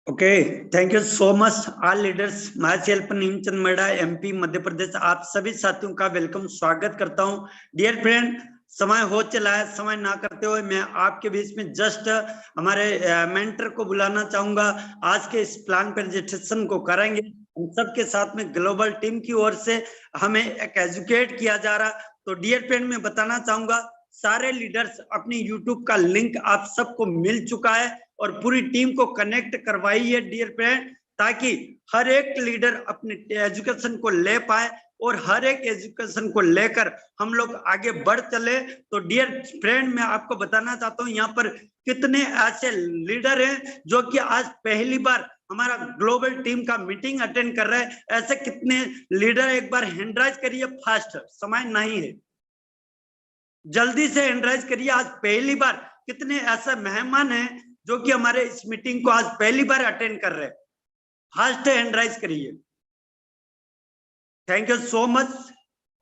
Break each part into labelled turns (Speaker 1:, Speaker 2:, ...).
Speaker 1: Okay, thank you so much all leaders. myself Neemchand Meda MP Madhya Pradesh, आप सभी साथियों का वेलकम स्वागत करता हूं। डियर फ्रेंड, समय हो चला है, समय ना करते हुए मैं आपके बीच में जस्ट हमारे मेंटर को बुलाना चाहूंगा। आज के इस प्लान प्रेजेंटेशन को करेंगे हम सबके साथ में ग्लोबल टीम की ओर से हमें एक एजुकेट किया जा रहा। तो डियर फ्रेंड, मैं बताना चाहूंगा सारे लीडर्स अपनी यूट्यूब का लिंक आप सबको मिल चुका है और पूरी टीम को कनेक्ट करवाई है डियर फ्रेंड, ताकि हर एक लीडर अपने एजुकेशन को ले पाए और हर एक एजुकेशन को लेकर हम लोग आगे बढ़ चले। तो डियर फ्रेंड, मैं आपको बताना चाहता हूं यहाँ पर कितने ऐसे लीडर हैं जो कि आज पहली बार हमारा ग्लोबल टीम का मीटिंग अटेंड कर रहे हैं। ऐसे कितने लीडर, एक बार हैंड राइज करिए, फास्ट, समय नहीं है, जल्दी से हैंड राइज करिए। आज पहली बार कितने ऐसे मेहमान हैं जो कि हमारे इस मीटिंग को आज पहली बार अटेंड कर रहे हैं, फास्ट हैंड राइज करिए। Thank you so much.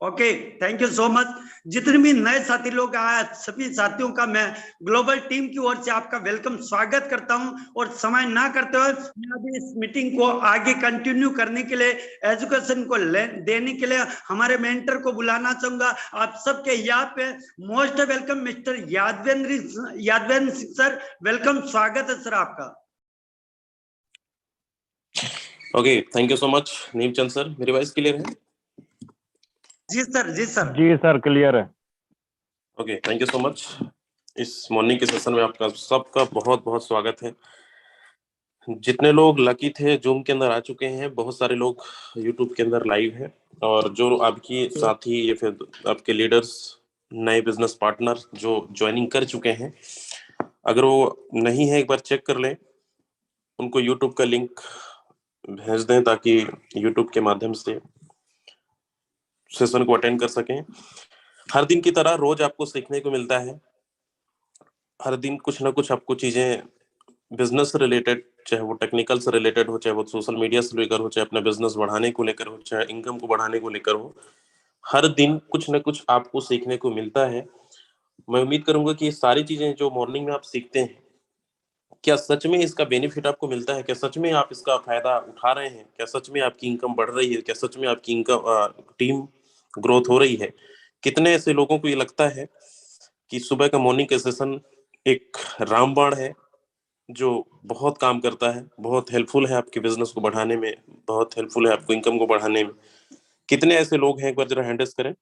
Speaker 1: Okay, thank you so much. जितने भी नए साथी लोग आए, सभी साथियों का मैं ग्लोबल टीम की ओर से आपका वेलकम स्वागत करता हूं। और समय ना करते हुए मैं अभी इस मीटिंग को आगे कंटिन्यू करने के लिए, एजुकेशन को देने के लिए हमारे मेंटर को बुलाना चाहूंगा। आप सबके यहाँ पे most welcome mister Yadvendra Singh sir, welcome, स्वागत है सर आपका।
Speaker 2: Okay, thank you so much Neemchand sir. मेरी वॉइस क्लियर है?
Speaker 1: जी सर, जी सर,
Speaker 3: जी सर, क्लियर है।
Speaker 2: Okay, thank you so much. इस मॉर्निंग के सेशन में आपका सबका बहुत बहुत स्वागत है। जितने लोग लकी थे जूम के अंदर आ चुके हैं, बहुत सारे लोग यूट्यूब के अंदर लाइव हैं, और जो आपकी साथी या फिर आपके लीडर्स, नए बिजनेस पार्टनर जो ज्वाइनिंग कर चुके हैं, अगर वो नहीं है एक बार चेक कर लें, उनको यूट्यूब का लिंक भेज दें ताकि यूट्यूब के माध्यम से सेशन को अटेंड कर सकें। हर दिन की तरह रोज आपको सीखने को मिलता है। हर दिन कुछ ना कुछ आपको चीजें बिजनेस से रिलेटेड, चाहे वो टेक्निकल से रिलेटेड हो, चाहे वो सोशल मीडिया से लेकर हो, चाहे अपना बिजनेस बढ़ाने को लेकर हो, चाहे इनकम को बढ़ाने को लेकर हो, हर दिन कुछ ना कुछ आपको सीखने को मिलता है। मैं उम्मीद करूंगा कि ये सारी चीजें जो मॉर्निंग में आप सीखते हैं, क्या सच में इसका बेनिफिट आपको मिलता है? क्या सच में आप इसका फायदा उठा रहे हैं? क्या सच में आपकी इनकम बढ़ रही है? क्या सच में आपकी इनकम टीम ग्रोथ हो रही है? कितने ऐसे लोगों को ये लगता है कि सुबह का मॉर्निंग का सेशन एक रामबाण है जो बहुत काम करता है, बहुत हेल्पफुल है आपके बिजनेस को बढ़ाने में, बहुत हेल्पफुल है आपको इनकम को बढ़ाने में? कितने ऐसे लोग हैं? एक बार जरा हैंडल्स करें।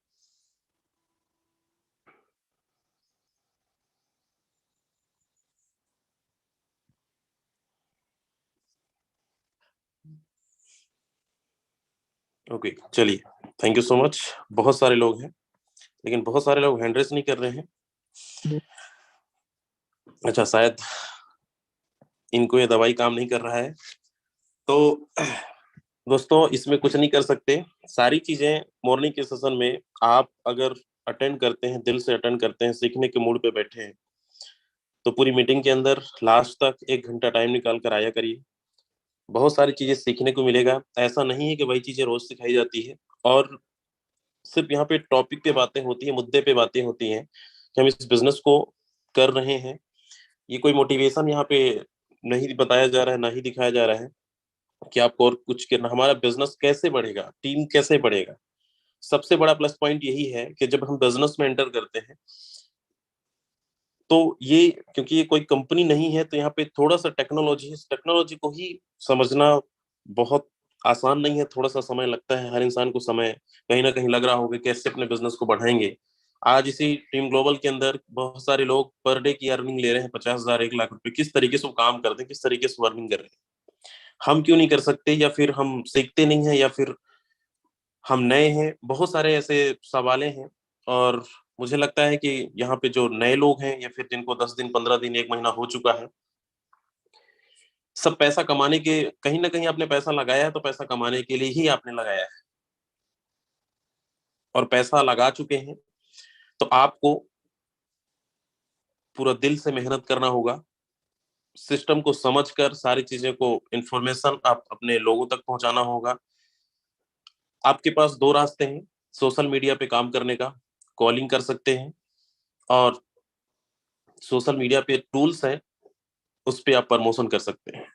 Speaker 2: ओके, चलिए, थैंक यू सो मच। बहुत सारे लोग हैं, लेकिन बहुत सारे लोग हैंड रेस नहीं कर रहे हैं। अच्छा, शायद इनको ये दवाई काम नहीं कर रहा है। तो दोस्तों, इसमें कुछ नहीं कर सकते। सारी चीजें मॉर्निंग के सेशन में आप अगर अटेंड करते हैं, दिल से अटेंड करते हैं, सीखने के मूड पे बैठे हैं, तो पूरी मीटिंग के अंदर लास्ट तक 1 घंटा टाइम निकाल कर आया करिए। बहुत सारी चीजें सीखने को मिलेगा। ऐसा नहीं है कि वही चीजें रोज सिखाई जाती है और सिर्फ यहाँ पे टॉपिक पे बातें होती है, मुद्दे पे बातें होती हैं कि हम इस बिजनेस को कर रहे हैं। ये कोई मोटिवेशन यहाँ पे नहीं बताया जा रहा है, ना ही दिखाया जा रहा है कि आपको और कुछ करना। हमारा बिजनेस कैसे बढ़ेगा, टीम कैसे बढ़ेगा, सबसे बड़ा प्लस पॉइंट यही है कि जब हम बिजनेस में एंटर करते हैं तो ये, क्योंकि ये कोई कंपनी नहीं है, तो यहाँ पे थोड़ा सा टेक्नोलॉजी है, इस टेक्नोलॉजी को ही समझना बहुत आसान नहीं है। थोड़ा सा समय लगता है, हर इंसान को समय कहीं ना कहीं लग रहा होगा कैसे अपने बिजनेस को बढ़ाएंगे। आज इसी टीम ग्लोबल के अंदर बहुत सारे लोग पर डे की अर्निंग ले रहे हैं, 50,000, 1 लाख रुपए। किस तरीके से वो काम करते हैं, किस तरीके से अर्निंग कर रहे हैं, हम क्यों नहीं कर सकते? या फिर हम सीखते नहीं है, या फिर हम नए हैं? बहुत सारे ऐसे सवालें हैं। और मुझे लगता है कि यहाँ पे जो नए लोग हैं, या फिर जिनको 10 दिन, 15 दिन, 1 महीना हो चुका है, सब पैसा कमाने के, कहीं ना कहीं आपने पैसा लगाया है तो पैसा कमाने के लिए ही आपने लगाया है, और पैसा लगा चुके हैं तो आपको पूरा दिल से मेहनत करना होगा। सिस्टम को समझकर सारी चीजें को, इंफॉर्मेशन आप अपने लोगों तक पहुंचाना होगा। आपके पास दो रास्ते हैं सोशल मीडिया पे काम करने का। कॉलिंग कर सकते हैं, और सोशल मीडिया पे टूल्स हैं, उस पे आप प्रमोशन कर सकते हैं।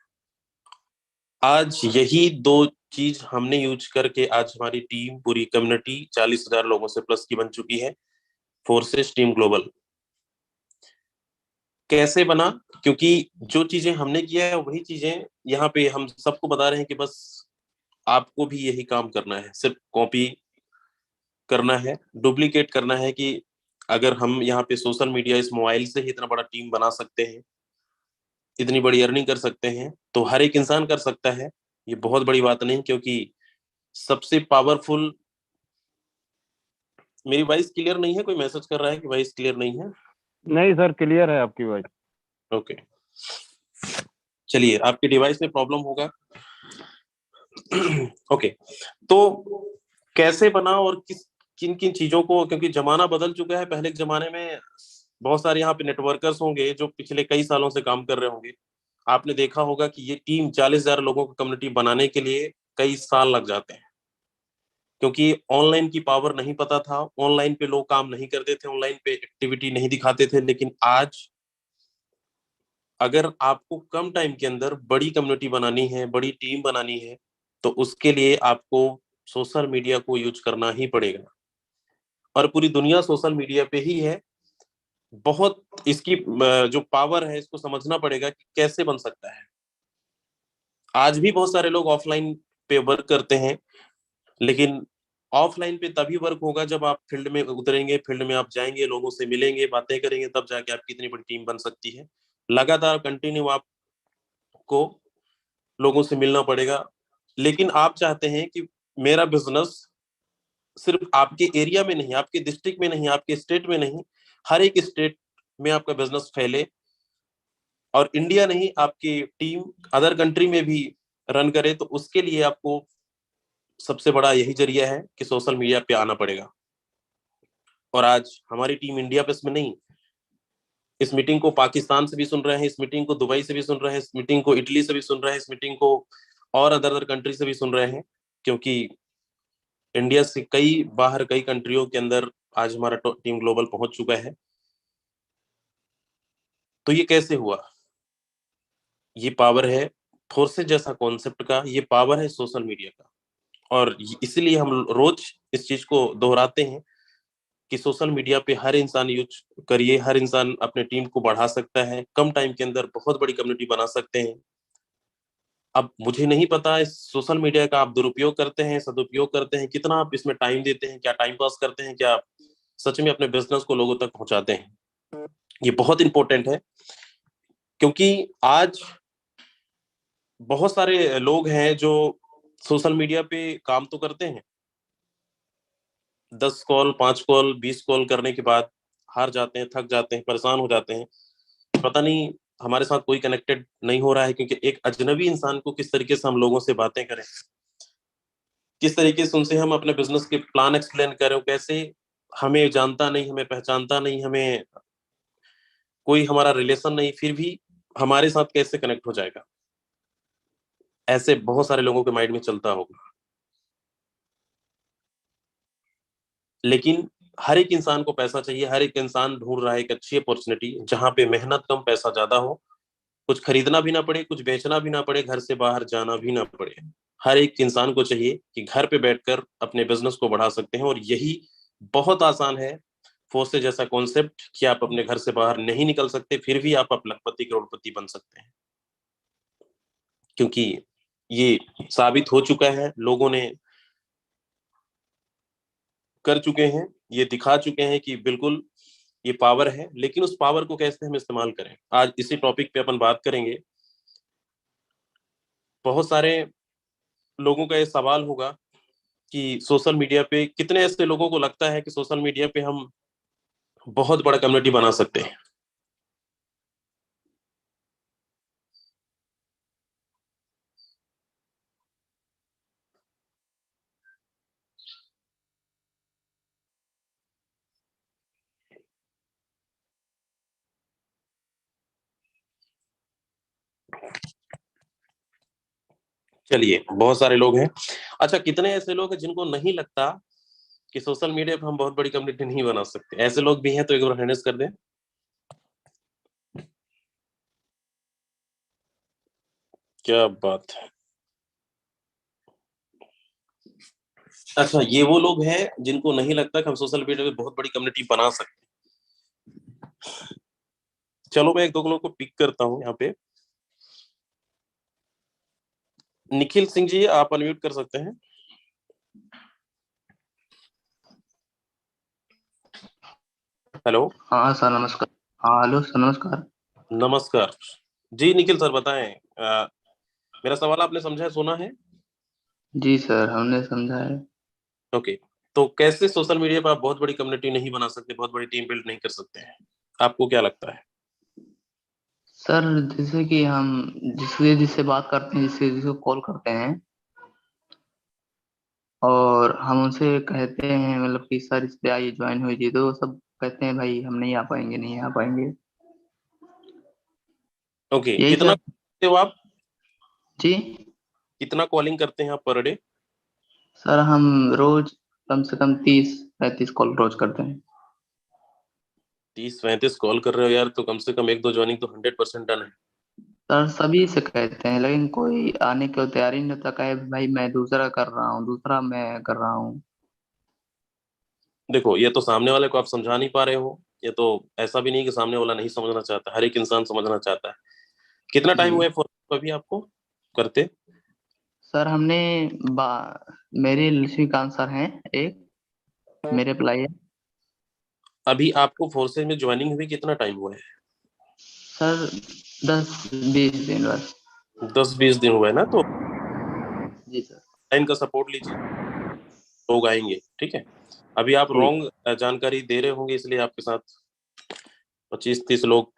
Speaker 2: आज यही दो चीज हमने यूज करके आज हमारी टीम, पूरी कम्युनिटी 40,000 लोगों से प्लस की बन चुकी है। फोर्सेस टीम ग्लोबल कैसे बना? क्योंकि जो चीजें हमने किया है वही चीजें यहाँ पे हम सबको बता रहे हैं कि बस आपको भी यही काम करना है, सिर्फ कॉपी करना है, डुप्लीकेट करना है। कि अगर हम यहाँ पे सोशल मीडिया, इस मोबाइल से ही इतना बड़ा टीम बना सकते हैं, इतनी बड़ी अर्निंग कर सकते हैं, तो हर एक इंसान कर सकता है। ये बहुत बड़ी बात नहीं, क्योंकि सबसे पावरफुल। मेरी वॉइस क्लियर नहीं है? कोई मैसेज कर रहा है कि वॉइस क्लियर नहीं है।
Speaker 3: नहीं सर, क्लियर है आपकी वॉइस।
Speaker 2: ओके, चलिए, आपके डिवाइस में प्रॉब्लम होगा। ओके, तो कैसे बना और किस किन किन चीजों को, क्योंकि जमाना बदल चुका है। पहले के जमाने में बहुत सारे यहाँ पे नेटवर्कर्स होंगे जो पिछले कई सालों से काम कर रहे होंगे। आपने देखा होगा कि ये टीम 40,000 लोगों की कम्युनिटी बनाने के लिए कई साल लग जाते हैं, क्योंकि ऑनलाइन की पावर नहीं पता था। ऑनलाइन पे लोग काम नहीं करते थे, ऑनलाइन पे एक्टिविटी नहीं दिखाते थे। लेकिन आज अगर आपको कम टाइम के अंदर बड़ी कम्युनिटी बनानी है, बड़ी टीम बनानी है, तो उसके लिए आपको सोशल मीडिया को यूज करना ही पड़ेगा। और पूरी दुनिया सोशल मीडिया पे ही है। बहुत इसकी जो पावर है, इसको समझना पड़ेगा कि कैसे बन सकता है। आज भी बहुत सारे लोग ऑफलाइन पे वर्क करते हैं, लेकिन ऑफलाइन पे तभी वर्क होगा जब आप फील्ड में उतरेंगे, फील्ड में आप जाएंगे, लोगों से मिलेंगे, बातें करेंगे, तब जाके आपकी इतनी बड़ी टीम बन सकती है। लगातार कंटिन्यू आपको लोगों से मिलना पड़ेगा। लेकिन आप चाहते हैं कि मेरा बिजनेस सिर्फ आपके एरिया में नहीं, आपके डिस्ट्रिक्ट में नहीं, आपके स्टेट में नहीं, हर एक स्टेट में आपका बिजनेस फैले, और इंडिया नहीं, आपकी टीम अदर कंट्री में भी रन करे। तो उसके लिए आपको सबसे बड़ा यही जरिया है कि सोशल मीडिया पे आना पड़ेगा। और आज हमारी टीम इंडिया पे इसमें नहीं, इस मीटिंग को पाकिस्तान से भी सुन रहे हैं, इस मीटिंग को दुबई से भी सुन रहे हैं, इस मीटिंग को इटली से भी सुन रहे हैं, इस मीटिंग को और अदर अदर कंट्री से भी सुन रहे हैं। क्योंकि इंडिया से कई बाहर, कई कंट्रियों के अंदर आज हमारा टीम ग्लोबल पहुंच चुका है। तो ये कैसे हुआ? ये पावर है फोर्सेस जैसा कॉन्सेप्ट का, ये पावर है सोशल मीडिया का। और इसीलिए हम रोज इस चीज को दोहराते हैं कि सोशल मीडिया पे हर इंसान यूज करिए, हर इंसान अपने टीम को बढ़ा सकता है, कम टाइम के अंदर बहुत बड़ी कम्युनिटी बना सकते हैं। अब मुझे नहीं पता इस सोशल मीडिया का आप दुरुपयोग करते हैं, सदुपयोग करते हैं, कितना आप इसमें टाइम देते हैं, क्या टाइम पास करते हैं, क्या आप सच में अपने बिजनेस को लोगों तक पहुंचाते हैं। ये बहुत इंपॉर्टेंट है, क्योंकि आज बहुत सारे लोग हैं जो सोशल मीडिया पे काम तो करते हैं, 10 कॉल, 5 कॉल, 20 कॉल करने के बाद हार जाते हैं, थक जाते हैं, परेशान हो जाते हैं। पता नहीं हमारे साथ कोई कनेक्टेड नहीं हो रहा है, क्योंकि एक अजनबी इंसान को किस तरीके से हम लोगों से बातें करें, किस तरीके से उनसे हम अपने बिजनेस के प्लान एक्सप्लेन करें, कैसे हमें जानता नहीं, हमें पहचानता नहीं, हमें कोई हमारा रिलेशन नहीं, फिर भी हमारे साथ कैसे कनेक्ट हो जाएगा। ऐसे बहुत सारे लोगों के माइंड में चलता होगा। लेकिन हर एक इंसान को पैसा चाहिए, हर एक इंसान ढूंढ रहा है एक अच्छी अपॉर्चुनिटी जहां पे मेहनत कम, पैसा ज्यादा हो, कुछ खरीदना भी ना पड़े, कुछ बेचना भी ना पड़े, घर से बाहर जाना भी ना पड़े। हर एक इंसान को चाहिए कि घर पे बैठकर अपने बिजनेस को बढ़ा सकते हैं, और यही बहुत आसान है। फोर्से जैसा कॉन्सेप्ट कि आप अपने घर से बाहर नहीं निकल सकते, फिर भी आप लखपति करोड़पति बन सकते हैं। क्योंकि ये साबित हो चुका है, लोगों ने कर चुके हैं, ये दिखा चुके हैं कि बिल्कुल ये पावर है। लेकिन उस पावर को कैसे हम इस्तेमाल करें, आज इसी टॉपिक पे अपन बात करेंगे। बहुत सारे लोगों का ये सवाल होगा कि सोशल मीडिया पे कितने ऐसे लोगों को लगता है कि सोशल मीडिया पे हम बहुत बड़ा कम्युनिटी बना सकते हैं। चलिए, बहुत सारे लोग हैं। अच्छा, कितने ऐसे लोग हैं जिनको नहीं लगता कि सोशल मीडिया पे हम बहुत बड़ी कम्युनिटी नहीं बना सकते? ऐसे लोग भी हैं तो एक बार हैंड रेज कर दें। क्या बात है। अच्छा, ये वो लोग हैं जिनको नहीं लगता कि हम सोशल मीडिया पे बहुत बड़ी कम्युनिटी बना सकते हैं। चलो मैं एक दो लोगों को पिक करता हूँ यहाँ पे। निखिल सिंह जी, आप अनम्यूट कर सकते हैं। हेलो।
Speaker 4: हाँ सर नमस्कार। हाँ हेलो सर नमस्कार।
Speaker 2: नमस्कार जी। निखिल सर बताएं, मेरा सवाल आपने समझा है, सुना है?
Speaker 4: जी सर हमने समझा है।
Speaker 2: ओके। तो कैसे सोशल मीडिया पर आप बहुत बड़ी कम्युनिटी नहीं बना सकते, बहुत बड़ी टीम बिल्ड नहीं कर सकते हैं? आपको क्या लगता है?
Speaker 4: सर जैसे कि हम जिससे जिससे बात करते हैं, जिससे जिसको कॉल करते हैं और हम उनसे कहते हैं मतलब कि सर इस पे आइए ज्वाइन हो जी, तो वो सब कहते हैं भाई हम नहीं आ पाएंगे नहीं आ पाएंगे।
Speaker 2: ओके,
Speaker 4: यही
Speaker 2: कितना
Speaker 4: सर।
Speaker 2: करते हो आप?
Speaker 4: जी
Speaker 2: कितना कॉलिंग करते हैं आप पर डे?
Speaker 4: सर हम रोज कम से कम 30-35 कॉल रोज करते हैं।
Speaker 2: 30-35 कॉल कर रहे हो यार, तो कम से कम एक दो ज्वाइनिंग तो 100% डन है।
Speaker 4: सर सभी से कहते हैं लेकिन कोई आने को तैयार ही नहीं होता, कहे भाई मैं दूसरा कर रहा हूँ, दूसरा मैं कर रहा हूँ।
Speaker 2: देखो, ये तो सामने वाले को आप समझा नहीं पा रहे हो। ये तो ऐसा भी नहीं कि सामने वाला नहीं समझना चाहता, हर एक इंसान समझना चाहता है। कितना टाइम
Speaker 4: जी
Speaker 2: हुआ है फोन अभी आपको करते?
Speaker 4: सर हमने मेरे लक्ष्मीकांत सर हैं एक, मेरे अप्लाई है।
Speaker 2: अभी आपको फोर्सेज में ज्वाइनिंग हुई कितना टाइम हुआ है?
Speaker 4: सर 10-20 दिन बस।
Speaker 2: 10-20 दिन हुआ है ना, तो
Speaker 4: जी सर।
Speaker 2: टाइम का सपोर्ट लीजिए, लोग आएंगे, ठीक है। अभी आप
Speaker 4: ठीक।
Speaker 2: रॉन्ग जानकारी दे रहे होंगे, इसलिए आपके साथ 25-30 लोग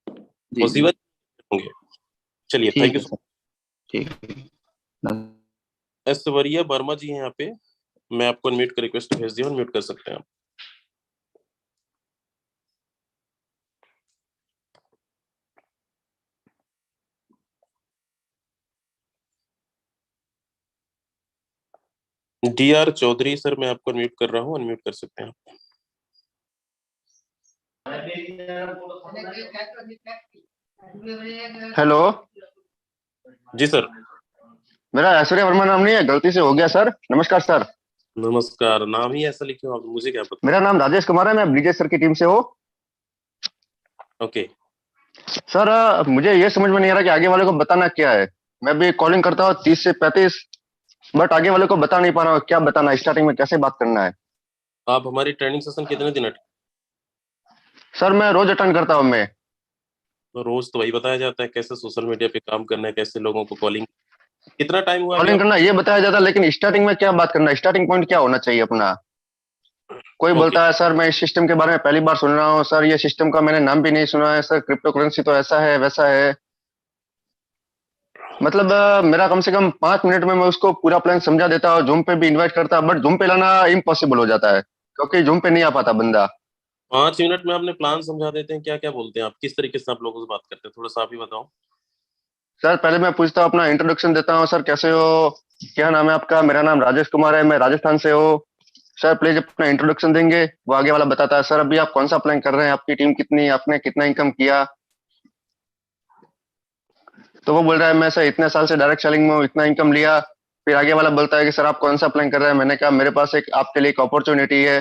Speaker 4: जी जी।
Speaker 2: पॉसिबल होंगे। चलिए, थैंक
Speaker 4: ठीक
Speaker 2: यू।
Speaker 4: है सर। ठीक है। नमस्कार।
Speaker 2: ऐश्वर्या वर्मा जी हैं यहाँ पे, मैं आपको अनम्यूट का रिक्वेस्ट भेज दिया, अनम्यूट कर सकते हैं आप। DR चौधरी सर, मैं आपको अनम्यूट कर रहा हूँ, अनम्यूट कर सकते हैं आप।
Speaker 3: हेलो।
Speaker 2: जी सर।
Speaker 3: मेरा ऐश्वर्या वर्मा नाम नहीं है, गलती से हो गया सर। नमस्कार सर।
Speaker 2: नमस्कार। नाम ही ऐसा लिखे हो आप, मुझे क्या पता।
Speaker 3: मेरा नाम राजेश कुमार है, मैं ब्रिजेश सर की टीम से हूँ।
Speaker 2: ओके।
Speaker 3: सर मुझे ये समझ में नहीं आ रहा कि आगे वाले को बताना क्या है। मैं भी कॉलिंग करता हूँ 30 से 35, बट आगे वाले को बता नहीं पा रहा हूँ क्या बताना है, स्टार्टिंग में कैसे बात करना है।
Speaker 2: आप हमारी ट्रेनिंग सेशन कितने दिन
Speaker 3: सर मैं रोज अटेंड करता हूँ मैं।
Speaker 2: तो रोज तो वही बताया जाता है, कैसे सोशल मीडिया पे काम करना है, कैसे लोगों को कॉलिंग। कितना टाइम हुआ अभी
Speaker 3: कॉलिंग
Speaker 2: आप?
Speaker 3: करना ये बताया जाता है, लेकिन स्टार्टिंग में क्या बात करना है, स्टार्टिंग पॉइंट क्या होना चाहिए अपना। कोई
Speaker 2: ओके।
Speaker 3: बोलता है सर मैं इस सिस्टम के बारे में पहली बार सुन रहा हूँ सर, ये सिस्टम का मैंने नाम भी नहीं सुना है सर, क्रिप्टो करेंसी तो ऐसा है वैसा है। मतलब मेरा कम से कम 5 मिनट में मैं उसको पूरा प्लान समझा देता हूँ, जूम पे भी इनवाइट करता, बट जूम पे लाना इम्पॉसिबल हो जाता है क्योंकि जूम पे नहीं आ पाता बंदा।
Speaker 2: 5 मिनट में आपने प्लान समझा देते हैं? क्या क्या बोलते हैं आप, किस तरीके से आप लोगों से बात करते हैं, थोड़ा सा आप ही बताओ।
Speaker 3: सर पहले मैं पूछता हूँ, अपना इंट्रोडक्शन देता हूँ, सर कैसे हो, क्या नाम है आपका, मेरा नाम राजेश कुमार है, मैं राजस्थान से हूँ। सर प्लीज अपना इंट्रोडक्शन देंगे। वो आगे वाला बताता है सर अभी आप कौन सा प्लान कर रहे हैं, आपकी टीम कितनी, आपने कितना इनकम किया। तो वो बोल रहा है मैं सर इतने साल से डायरेक्ट सेलिंग में हूँ, इतना इनकम लिया। फिर आगे वाला बोलता है कि सर आप कौन सा प्लान कर रहे हैं, मैंने कहा मेरे पास एक आपके लिए एक अपॉर्चुनिटी है।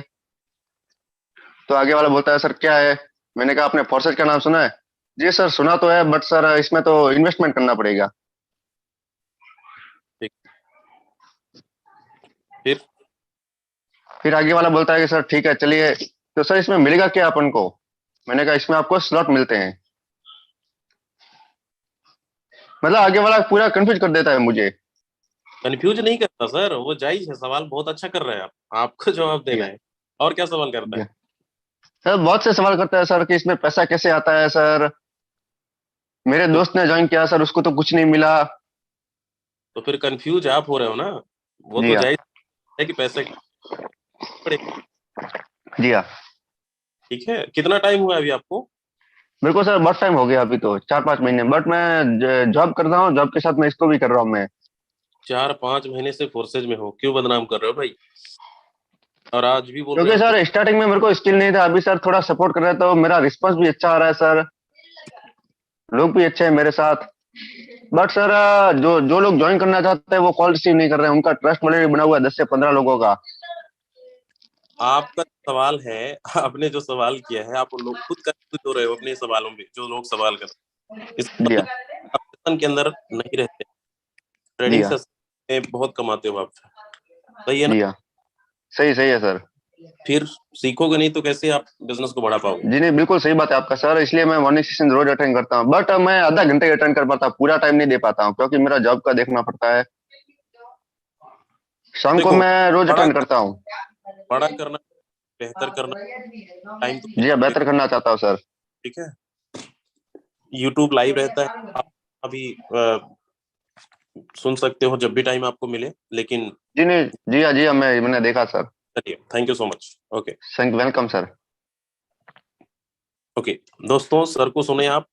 Speaker 3: तो आगे वाला बोलता है सर क्या है, मैंने कहा आपने फोर्सेज का नाम सुना है। जी सर सुना तो है, बट सर इसमें तो इन्वेस्टमेंट करना पड़ेगा।
Speaker 2: ठीक। फिर?
Speaker 3: फिर आगे वाला बोलता है कि सर ठीक है चलिए, तो सर इसमें मिलेगा क्या अपन को। मैंने कहा इसमें आपको स्लॉट मिलते हैं। मतलब आगे वाला पूरा कंफ्यूज कर देता है मुझे।
Speaker 2: कंफ्यूज नहीं करता सर, वो जायज है, सवाल बहुत अच्छा कर रहे हैं आप, आपको जवाब
Speaker 3: ठीक
Speaker 2: देना
Speaker 3: है।
Speaker 2: है। और क्या सवाल करता
Speaker 3: ठीक
Speaker 2: है?
Speaker 3: है। सर बहुत से सवाल करता है सर कि इसमें पैसा कैसे आता है सर, मेरे
Speaker 2: तो
Speaker 3: दोस्त ने ज्वाइन किया सर उसको तो कुछ नहीं मिला।
Speaker 2: तो फिर कंफ्यूज आप हो रहे हो ना। वो
Speaker 3: जी
Speaker 2: तो
Speaker 3: हाँ।
Speaker 2: जायज है कि पैसे पड़े।
Speaker 3: जी हाँ।
Speaker 2: ठीक है, कितना टाइम हुआ अभी आपको?
Speaker 3: मेरे को सर बहुत टाइम हो गया, अभी तो 4-5 महीने, बट मैं जॉब कर रहा हूँ, जॉब के साथ मैं इसको भी कर रहा हूँ मैं।
Speaker 2: 4-5 महीने से फोर्सेज में हो, क्यों बदनाम कर रहे हो भाई? और आज भी बोल रहे
Speaker 3: क्योंकि
Speaker 2: हो कि
Speaker 3: सर स्टार्टिंग में मेरे को स्किल नहीं था, अभी सर थोड़ा सपोर्ट कर रहे हैं तो मेरा रिस्पॉन्स भी अच्छा आ रहा है सर, लोग भी अच्छे हैं मेरे साथ। बट सर जो जो लोग ज्वाइन करना चाहते हैं वो कॉल रिसीव नहीं कर रहे हैं, उनका ट्रस्ट ऑलरेडी बना हुआ है 10 से 15 लोगों का।
Speaker 2: आपका सवाल है, आपने जो सवाल किया है, आप लोग खुद कंफ्यूज हो रहे हो अपने सवालों में, जो लोग सवाल कर रहे हैं। इसका
Speaker 3: जी
Speaker 2: मतलब
Speaker 3: हाँ,
Speaker 2: आप सेशन के अंदर नहीं रहते,
Speaker 3: जी
Speaker 2: ट्रेडिंग
Speaker 3: हाँ,
Speaker 2: सेशन में बहुत कमाते हो आप, सही है ना?
Speaker 3: जी हाँ, सही सही है सर।
Speaker 2: फिर सीखोगे नहीं तो कैसे आप बिजनेस को बढ़ा पाओगे?
Speaker 3: जी नहीं, बिल्कुल सही बात है आपका सर, इसलिए मैं मॉर्निंग सेशन रोज अटेंड करता हूँ, बट मैं आधा घंटे अटेंड कर पाता हूँ, पूरा टाइम नहीं दे पाता हूँ क्योंकि मेरा जॉब का देखना पड़ता है। शाम को
Speaker 2: देखो,
Speaker 3: मैं रोज
Speaker 2: बड़ा
Speaker 3: अटेंड करता हूँ।
Speaker 2: बड़ा करना, बेहतर करना, टाइम तो
Speaker 3: जी हाँ,
Speaker 2: आपके,
Speaker 3: बेहतर करना चाहता हूँ सर।
Speaker 2: ठीक है। यूट्यूब लाइव रहता है, आप अभी सुन सकते हो जब भी टाइम आपको मिले, लेकिन
Speaker 3: जी नहीं, जी हाँ, मैंने देखा सर।
Speaker 2: चलिए, thank you so much. Okay
Speaker 3: thank welcome sir.
Speaker 2: Okay दोस्तों, सर को सुने आप।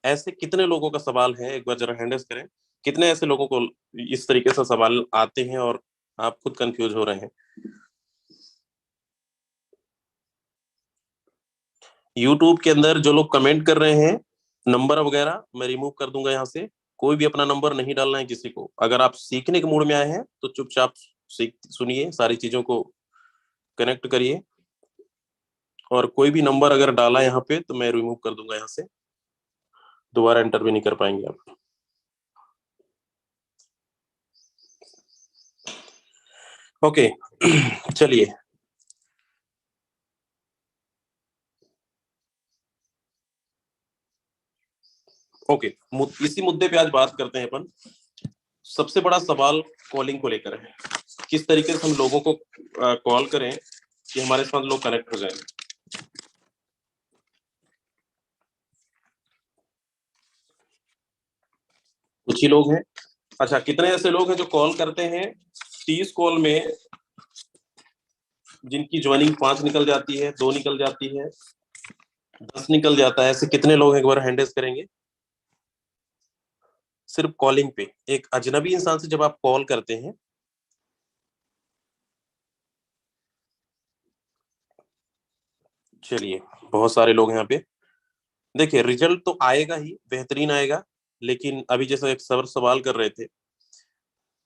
Speaker 2: ऐसे कितने लोगों का सवाल है, एक बार जरा हैंड रेज़ करें। कितने ऐसे लोगों को इस तरीके से सवाल आते हैं और आप खुद कंफ्यूज हो रहे हैं? यूट्यूब के अंदर जो लोग कमेंट कर रहे हैं, नंबर वगैरह मैं रिमूव कर दूंगा यहाँ से। कोई भी अपना नंबर नहीं डालना है किसी को। अगर आप सीखने के मूड में आए हैं तो चुपचाप सीख सुनिए, सारी चीजों को कनेक्ट करिए, और कोई भी नंबर अगर डाला यहाँ पे तो मैं रिमूव कर दूंगा यहाँ से, दोबारा एंटर भी नहीं कर पाएंगे आप। ओके चलिए, ओके इसी मुद्दे पे आज बात करते हैं अपन। सबसे बड़ा सवाल कॉलिंग को लेकर है, किस तरीके से हम लोगों को कॉल करें कि हमारे साथ लोग कनेक्ट हो जाएं। कुछ ही लोग हैं। अच्छा, कितने ऐसे लोग हैं जो कॉल करते हैं 30 कॉल में जिनकी ज्वाइनिंग 5 निकल जाती है, 2 निकल जाती है, 10 निकल जाता है? ऐसे कितने लोग हैं, एक बार हैंड रेज़ करेंगे। सिर्फ कॉलिंग पे एक अजनबी इंसान से जब आप कॉल करते हैं, चलिए बहुत सारे लोग हैं यहाँ पे। देखिए, रिजल्ट तो आएगा ही, बेहतरीन आएगा, लेकिन अभी जैसा एक सर सवाल कर रहे थे,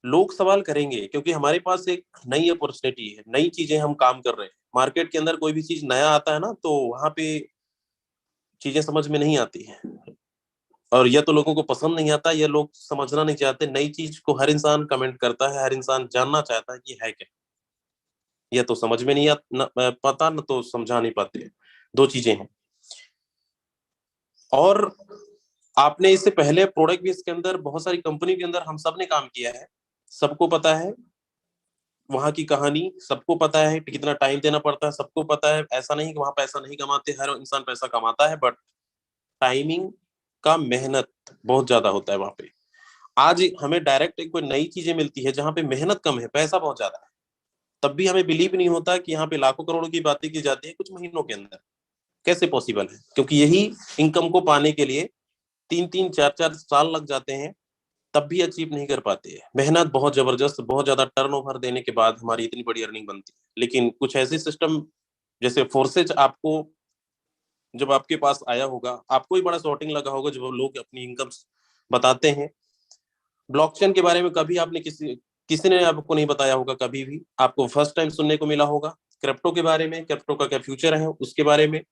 Speaker 2: लोग सवाल करेंगे क्योंकि हमारे पास एक नई अपॉर्चुनिटी है, नई चीजें हम काम कर रहे हैं। मार्केट के अंदर कोई भी चीज नया आता है ना, तो वहां पे चीजें समझ में नहीं आती है, और या तो लोगों को पसंद नहीं आता, या लोग समझना नहीं चाहते। नई चीज को हर इंसान कमेंट करता है, हर इंसान जानना चाहता है कि है क्या। या तो समझ में नहीं पता, न तो समझा नहीं पाते, दो चीजें हैं। और आपने इससे पहले प्रोडक्ट भी इसके अंदर बहुत सारी कंपनी के अंदर हम सब ने काम किया है, सबको पता है वहां की कहानी, सबको पता है कि कितना टाइम देना पड़ता है, सबको पता है। ऐसा नहीं कि वहां पैसा नहीं कमाते, हर इंसान पैसा कमाता है, बट टाइमिंग का मेहनत बहुत ज्यादा होता है वहां पे। आज हमें डायरेक्ट एक कोई नई चीजें मिलती है जहां पे मेहनत कम है, पैसा बहुत ज्यादा है, तब भी हमें बिलीव नहीं होता कि यहाँ पे लाखों करोड़ों की बातें की जाती है कुछ महीनों के अंदर। कैसे पॉसिबल है? क्योंकि यही इनकम को पाने के लिए 3-3 4-4 साल लग जाते हैं, तब भी अचीव नहीं कर पाते हैं। मेहनत बहुत जबरदस्त, बहुत ज्यादा टर्नओवर देने के बाद हमारी इतनी बड़ी अर्निंग बनती है। लेकिन कुछ ऐसे सिस्टम जैसे फोर्सेज, आपको जब आपके पास आया होगा, आपको ही बड़ा शॉर्टिंग लगा होगा जब लोग अपनी इनकम बताते हैं। ब्लॉकचेन के बारे में कभी आपने किसी किसी ने आपको नहीं बताया होगा, कभी भी आपको फर्स्ट टाइम सुनने को मिला होगा। क्रिप्टो के बारे में, क्रिप्टो का क्या फ्यूचर है उसके बारे में।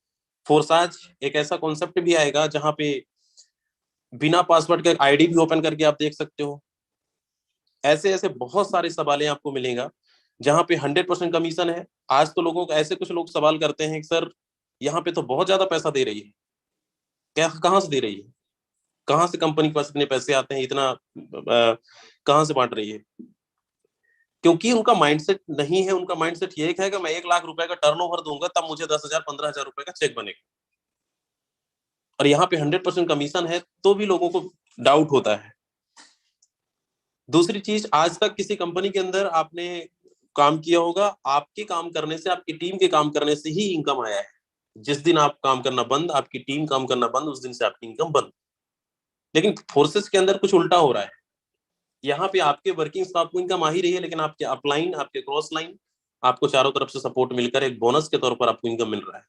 Speaker 2: फोर्साज एक ऐसा कॉन्सेप्ट भी आएगा जहां पे बिना पासवर्ड के आईडी भी ओपन करके आप देख सकते हो। ऐसे ऐसे बहुत सारे सवाल आपको मिलेगा जहां पे 100% कमीशन है। आज तो लोगों को ऐसे कुछ लोग सवाल करते हैं कि सर यहाँ पे तो बहुत ज्यादा पैसा दे रही है, क्या कहाँ से दे रही है, कहाँ से कंपनी के पास इतने पैसे आते हैं, इतना कहाँ से बांट रही है? क्योंकि उनका माइंडसेट नहीं है। उनका माइंडसेट ये है कि मैं 1 लाख रुपए का टर्नओवर दूंगा तब मुझे 10,000 15,000 रुपए का चेक बनेगा, और यहाँ पे 100% कमीशन है, तो भी लोगों को डाउट होता है। दूसरी चीज, आज तक किसी कंपनी के अंदर आपने काम किया होगा, आपके काम करने से, आपकी टीम के काम करने से ही इनकम आया है। जिस दिन आप काम करना बंद, आपकी टीम काम करना बंद, उस दिन से आपकी इनकम बंद। लेकिन फोर्सेस के अंदर कुछ उल्टा हो रहा है। यहाँ पे आपके वर्किंग स्टाफ को इनकम आ ही रही है, लेकिन आपके अपलाइन, आपके क्रॉस लाइन, आपको चारों तरफ से सपोर्ट मिलकर एक बोनस के तौर पर आपको इनकम मिल रहा है।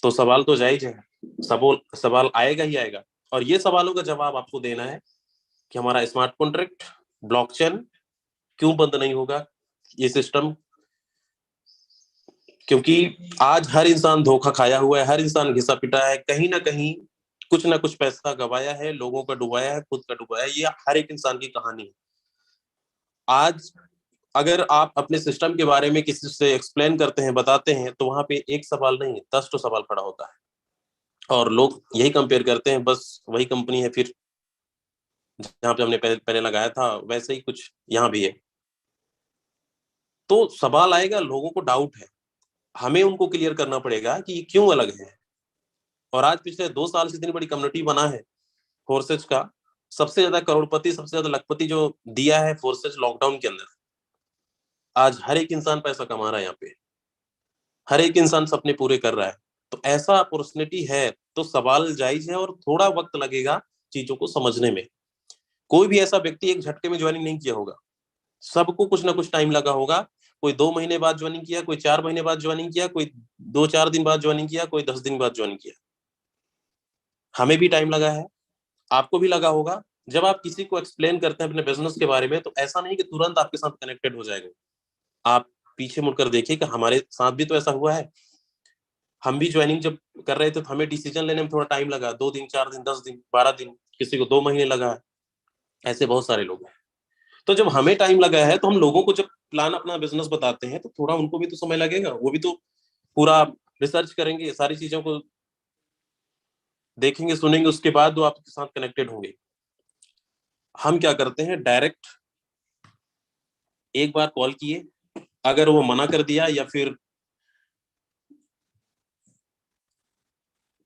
Speaker 2: तो सवाल तो जायज है, सवाल आएगा ही आएगा। और ये सवालों का जवाब आपको देना है कि हमारा स्मार्ट कॉन्ट्रैक्ट, ब्लॉकचेन क्यों बंद नहीं होगा, ये सिस्टम, क्योंकि आज हर इंसान धोखा खाया हुआ है, हर इंसान घिसा पिटा है, कहीं ना कहीं कुछ ना कुछ पैसा गवाया है, लोगों का डुबाया है, खुद का डुबाया है, ये हर एक इंसान की कहानी है। आज अगर आप अपने सिस्टम के बारे में किसी से एक्सप्लेन करते हैं, बताते हैं, तो वहां पे एक सवाल नहीं 10 तो सवाल खड़ा होता है और लोग यही कंपेयर करते हैं, बस वही कंपनी है फिर जहां पे हमने पहले लगाया था वैसे ही कुछ यहाँ भी है। तो सवाल आएगा, लोगों को डाउट है, हमें उनको क्लियर करना पड़ेगा कि ये क्यों अलग है। और आज पिछले 2 साल से इतनी बड़ी कम्युनिटी बना है फोर्सेज का, सबसे ज्यादा करोड़पति, सबसे ज्यादा लखपति जो दिया है फोर्सेज लॉकडाउन के अंदर। आज हर एक इंसान पैसा कमा रहा है, यहाँ पे हर एक इंसान सपने पूरे कर रहा है। तो ऐसा अपॉर्चुनिटी है तो सवाल जायज है और थोड़ा वक्त लगेगा चीजों को समझने में। कोई भी ऐसा व्यक्ति एक झटके में ज्वाइनिंग नहीं किया होगा, सबको कुछ ना कुछ टाइम लगा होगा। कोई 2 महीने बाद ज्वाइनिंग किया, कोई 4 महीने बाद ज्वाइनिंग किया, कोई 2-4 दिन बाद ज्वाइनिंग किया, कोई 10 दिन बाद ज्वाइनिंग किया। हमें भी टाइम लगा है, आपको भी लगा होगा। जब आप किसी को एक्सप्लेन करते हैं अपने बिजनेस के बारे में, तो ऐसा नहीं कि तुरंत आपके साथ कनेक्टेड हो जाएगा। आप पीछे मुड़कर देखिए कि हमारे साथ भी तो ऐसा हुआ है। हम भी ज्वाइनिंग जब कर रहे थे तो हमें डिसीजन लेने में थोड़ा टाइम लगा, 2 दिन, 4 दिन, 10 दिन, 12 दिन, किसी को 2 महीने लगा है, ऐसे बहुत सारे लोग हैं। तो जब हमें टाइम लगा है तो हम लोगों को जब प्लान अपना बिजनेस बताते हैं तो थोड़ा उनको भी तो समय लगेगा, वो भी तो पूरा रिसर्च करेंगे, सारी चीजों को देखेंगे, सुनेंगे, उसके बाद वो आपके साथ कनेक्टेड होंगे। हम क्या करते हैं, डायरेक्ट एक बार कॉल किए, अगर वो मना कर दिया या फिर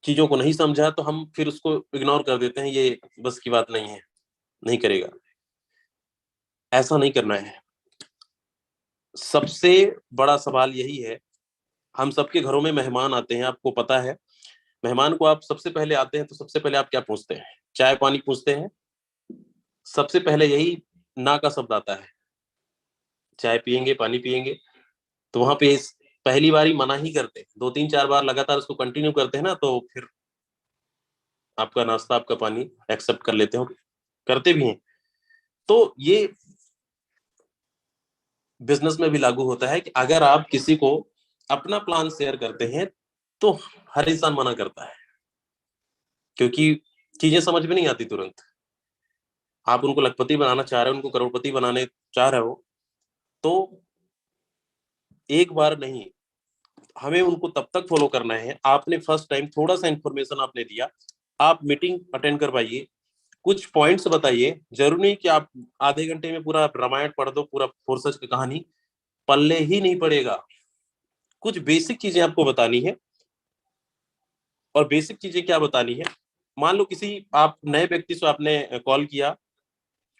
Speaker 2: चीजों को नहीं समझा तो हम फिर उसको इग्नोर कर देते हैं, ये बस की बात नहीं है, नहीं करेगा। ऐसा नहीं करना है। सबसे बड़ा सवाल यही है, हम सबके घरों में मेहमान आते हैं, आपको पता है। मेहमान को आप सबसे पहले आते हैं तो सबसे पहले आप क्या पूछते हैं? चाय पानी पूछते हैं। सबसे पहले यही ना का शब्द आता है, चाय पियेंगे, पानी पियेंगे। तो वहां पे पहली बार ही मना ही करते हैं, 2-3-4 बार लगातार उसको कंटिन्यू करते हैं ना, तो फिर आपका नाश्ता, आपका पानी एक्सेप्ट कर लेते हो, करते भी हैं। तो ये बिजनेस में भी लागू होता है कि अगर आप किसी को अपना प्लान शेयर करते हैं तो हर इंसान मना करता है, क्योंकि चीजें समझ में नहीं आती तुरंत। आप उनको लखपति बनाना चाह रहे हो, उनको करोड़पति बनाने चाह रहे हो, तो एक बार नहीं, हमें उनको तब तक फॉलो करना है। आपने फर्स्ट टाइम थोड़ा सा इंफॉर्मेशन आपने दिया, आप मीटिंग अटेंड करवाइए, कुछ पॉइंट्स बताइए। जरूरी नहीं कि आप आधे घंटे में पूरा रामायण पढ़ दो, पूरा फोर्सेज की कहानी पल्ले ही नहीं पड़ेगा। कुछ बेसिक चीजें आपको बतानी है। और बेसिक चीजें क्या बतानी है, मान लो किसी आप नए व्यक्ति से आपने कॉल किया,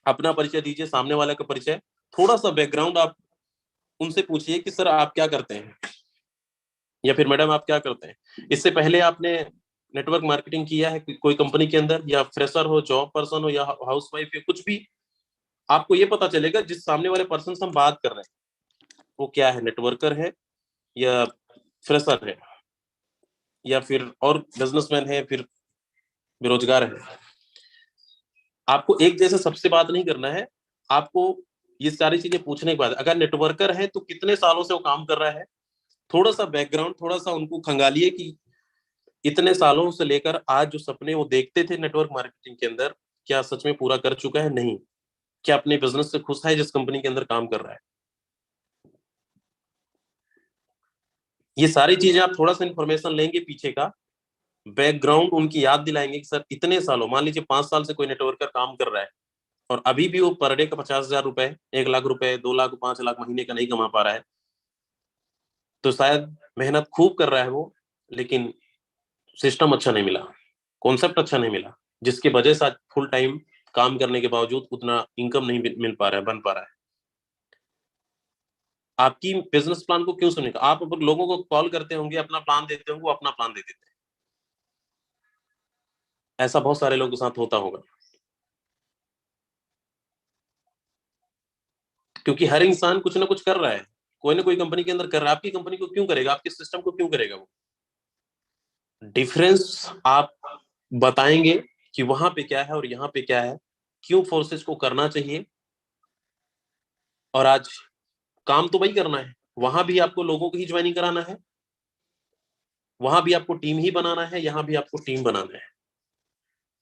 Speaker 2: अपना परिचय दीजिए, सामने वाले का परिचय, थोड़ा सा बैकग्राउंड आप उनसे पूछिए कि सर आप क्या करते हैं, या फिर मैडम आप क्या करते हैं। इससे पहले आपने नेटवर्क मार्केटिंग किया है कोई कंपनी के अंदर, या फ्रेशर हो, जॉब पर्सन हो, या हाउस वाइफ या कुछ भी, आपको ये पता चलेगा जिस सामने वाले पर्सन से हम बात कर रहे हैं वो क्या है, नेटवर्कर है या फ्रेशर है या फिर और बिजनेसमैन है, फिर बेरोजगार है। आपको एक जैसे सबसे बात नहीं करना है। आपको ये सारी चीजें पूछने के बाद, अगर नेटवर्कर है तो कितने सालों से वो काम कर रहा है, थोड़ा सा बैकग्राउंड, थोड़ा सा उनको खंगालिए कि इतने सालों से लेकर आज जो सपने वो देखते थे नेटवर्क मार्केटिंग के अंदर, क्या सच में पूरा कर चुका है? नहीं। क्या अपने बिजनेस से खुश है जिस कंपनी के अंदर काम कर रहा है? ये सारी चीजें आप थोड़ा सा इंफॉर्मेशन लेंगे, पीछे का बैकग्राउंड उनकी याद दिलाएंगे कि सर इतने सालों, मान लीजिए 5 साल से कोई नेटवर्कर काम कर रहा है और अभी भी वो पर डे का 50,000 रुपए, 1 लाख रुपए, 2 लाख, 5 लाख महीने का नहीं कमा पा रहा है, तो शायद मेहनत खूब कर रहा है वो, लेकिन सिस्टम अच्छा नहीं मिला, कॉन्सेप्ट अच्छा नहीं मिला, जिसकी वजह से आज फुल टाइम काम करने के बावजूद उतना इनकम नहीं मिल पा रहा है, बन पा रहा है। आपकी बिजनेस प्लान को क्यों सुनेगा? आप अगर लोगों को कॉल करते होंगे, अपना प्लान देते होंगे, वो अपना प्लान दे देते हैं। ऐसा बहुत सारे लोगों के साथ होता होगा, क्योंकि हर इंसान कुछ ना कुछ कर रहा है, कोई ना कोई कंपनी के अंदर कर रहा है। आपकी कंपनी को क्यों करेगा? आपके सिस्टम को क्यों करेगा? वो डिफरेंस आप बताएंगे कि वहां पे क्या है और यहाँ पे क्या है, क्यों फोर्सेस को करना चाहिए। और आज काम तो वही करना है, वहां भी आपको लोगों को ही ज्वाइनिंग कराना है, वहां भी आपको टीम ही बनाना है, यहाँ भी आपको टीम बनाना है।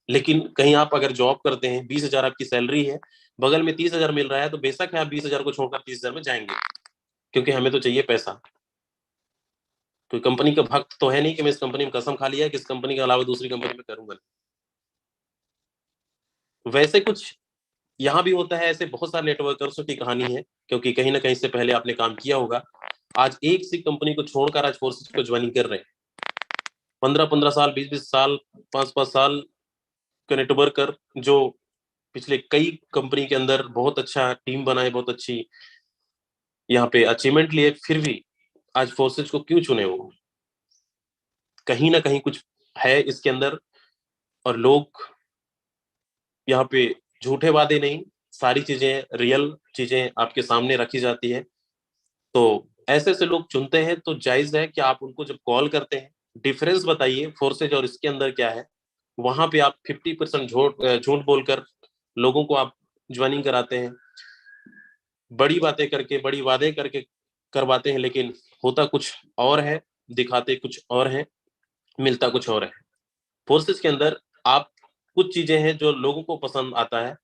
Speaker 2: लेकिन कहीं आप अगर जॉब करते हैं, 20,000 आपकी सैलरी है, बगल में 30,000 मिल रहा है, तो बेशक है आप 20,000 को छोड़कर 30,000 में जाएंगे, क्योंकि हमें तो चाहिए पैसा। कोई कंपनी का भक्त तो है नहीं कि मैं इस कंपनी में कसम खा लिया है कि इस कंपनी के अलावा दूसरी कंपनी में करूंगा। वैसे कुछ यहाँ भी होता है, ऐसे बहुत सारे नेटवर्कर्स की कहानी है, क्योंकि कहीं ना कहीं से पहले आपने काम किया होगा। आज एक सी कंपनी को छोड़कर आज फोर्सेस को ज्वाइनिंग कर रहे हैं, 15-15 साल, 20-20 साल, 5-5 साल का नेटवर्कर जो पिछले कई कंपनी के अंदर बहुत अच्छा टीम बनाए, बहुत अच्छी यहाँ पे अचीवमेंट लिए, फिर भी आज फोर्सेस को क्यों चुने वो? कहीं ना कहीं कुछ है इसके अंदर। और लोग यहाँ पे झूठे वादे नहीं, सारी चीजें रियल चीजें आपके सामने रखी जाती है। तो ऐसे ऐसे लोग चुनते हैं, तो जायज है कि आप उनको जब कॉल करते हैं, डिफरेंस बताइए फोर्सेज और इसके अंदर क्या है। वहां पे आप 50% झूठ बोलकर लोगों को आप ज्वाइनिंग कराते हैं, बड़ी बातें करके, बड़ी वादे करके करवाते हैं, लेकिन होता कुछ और है, दिखाते कुछ और है, मिलता कुछ और है। फोर्सेस के अंदर आप कुछ चीजें हैं जो लोगों को पसंद आता है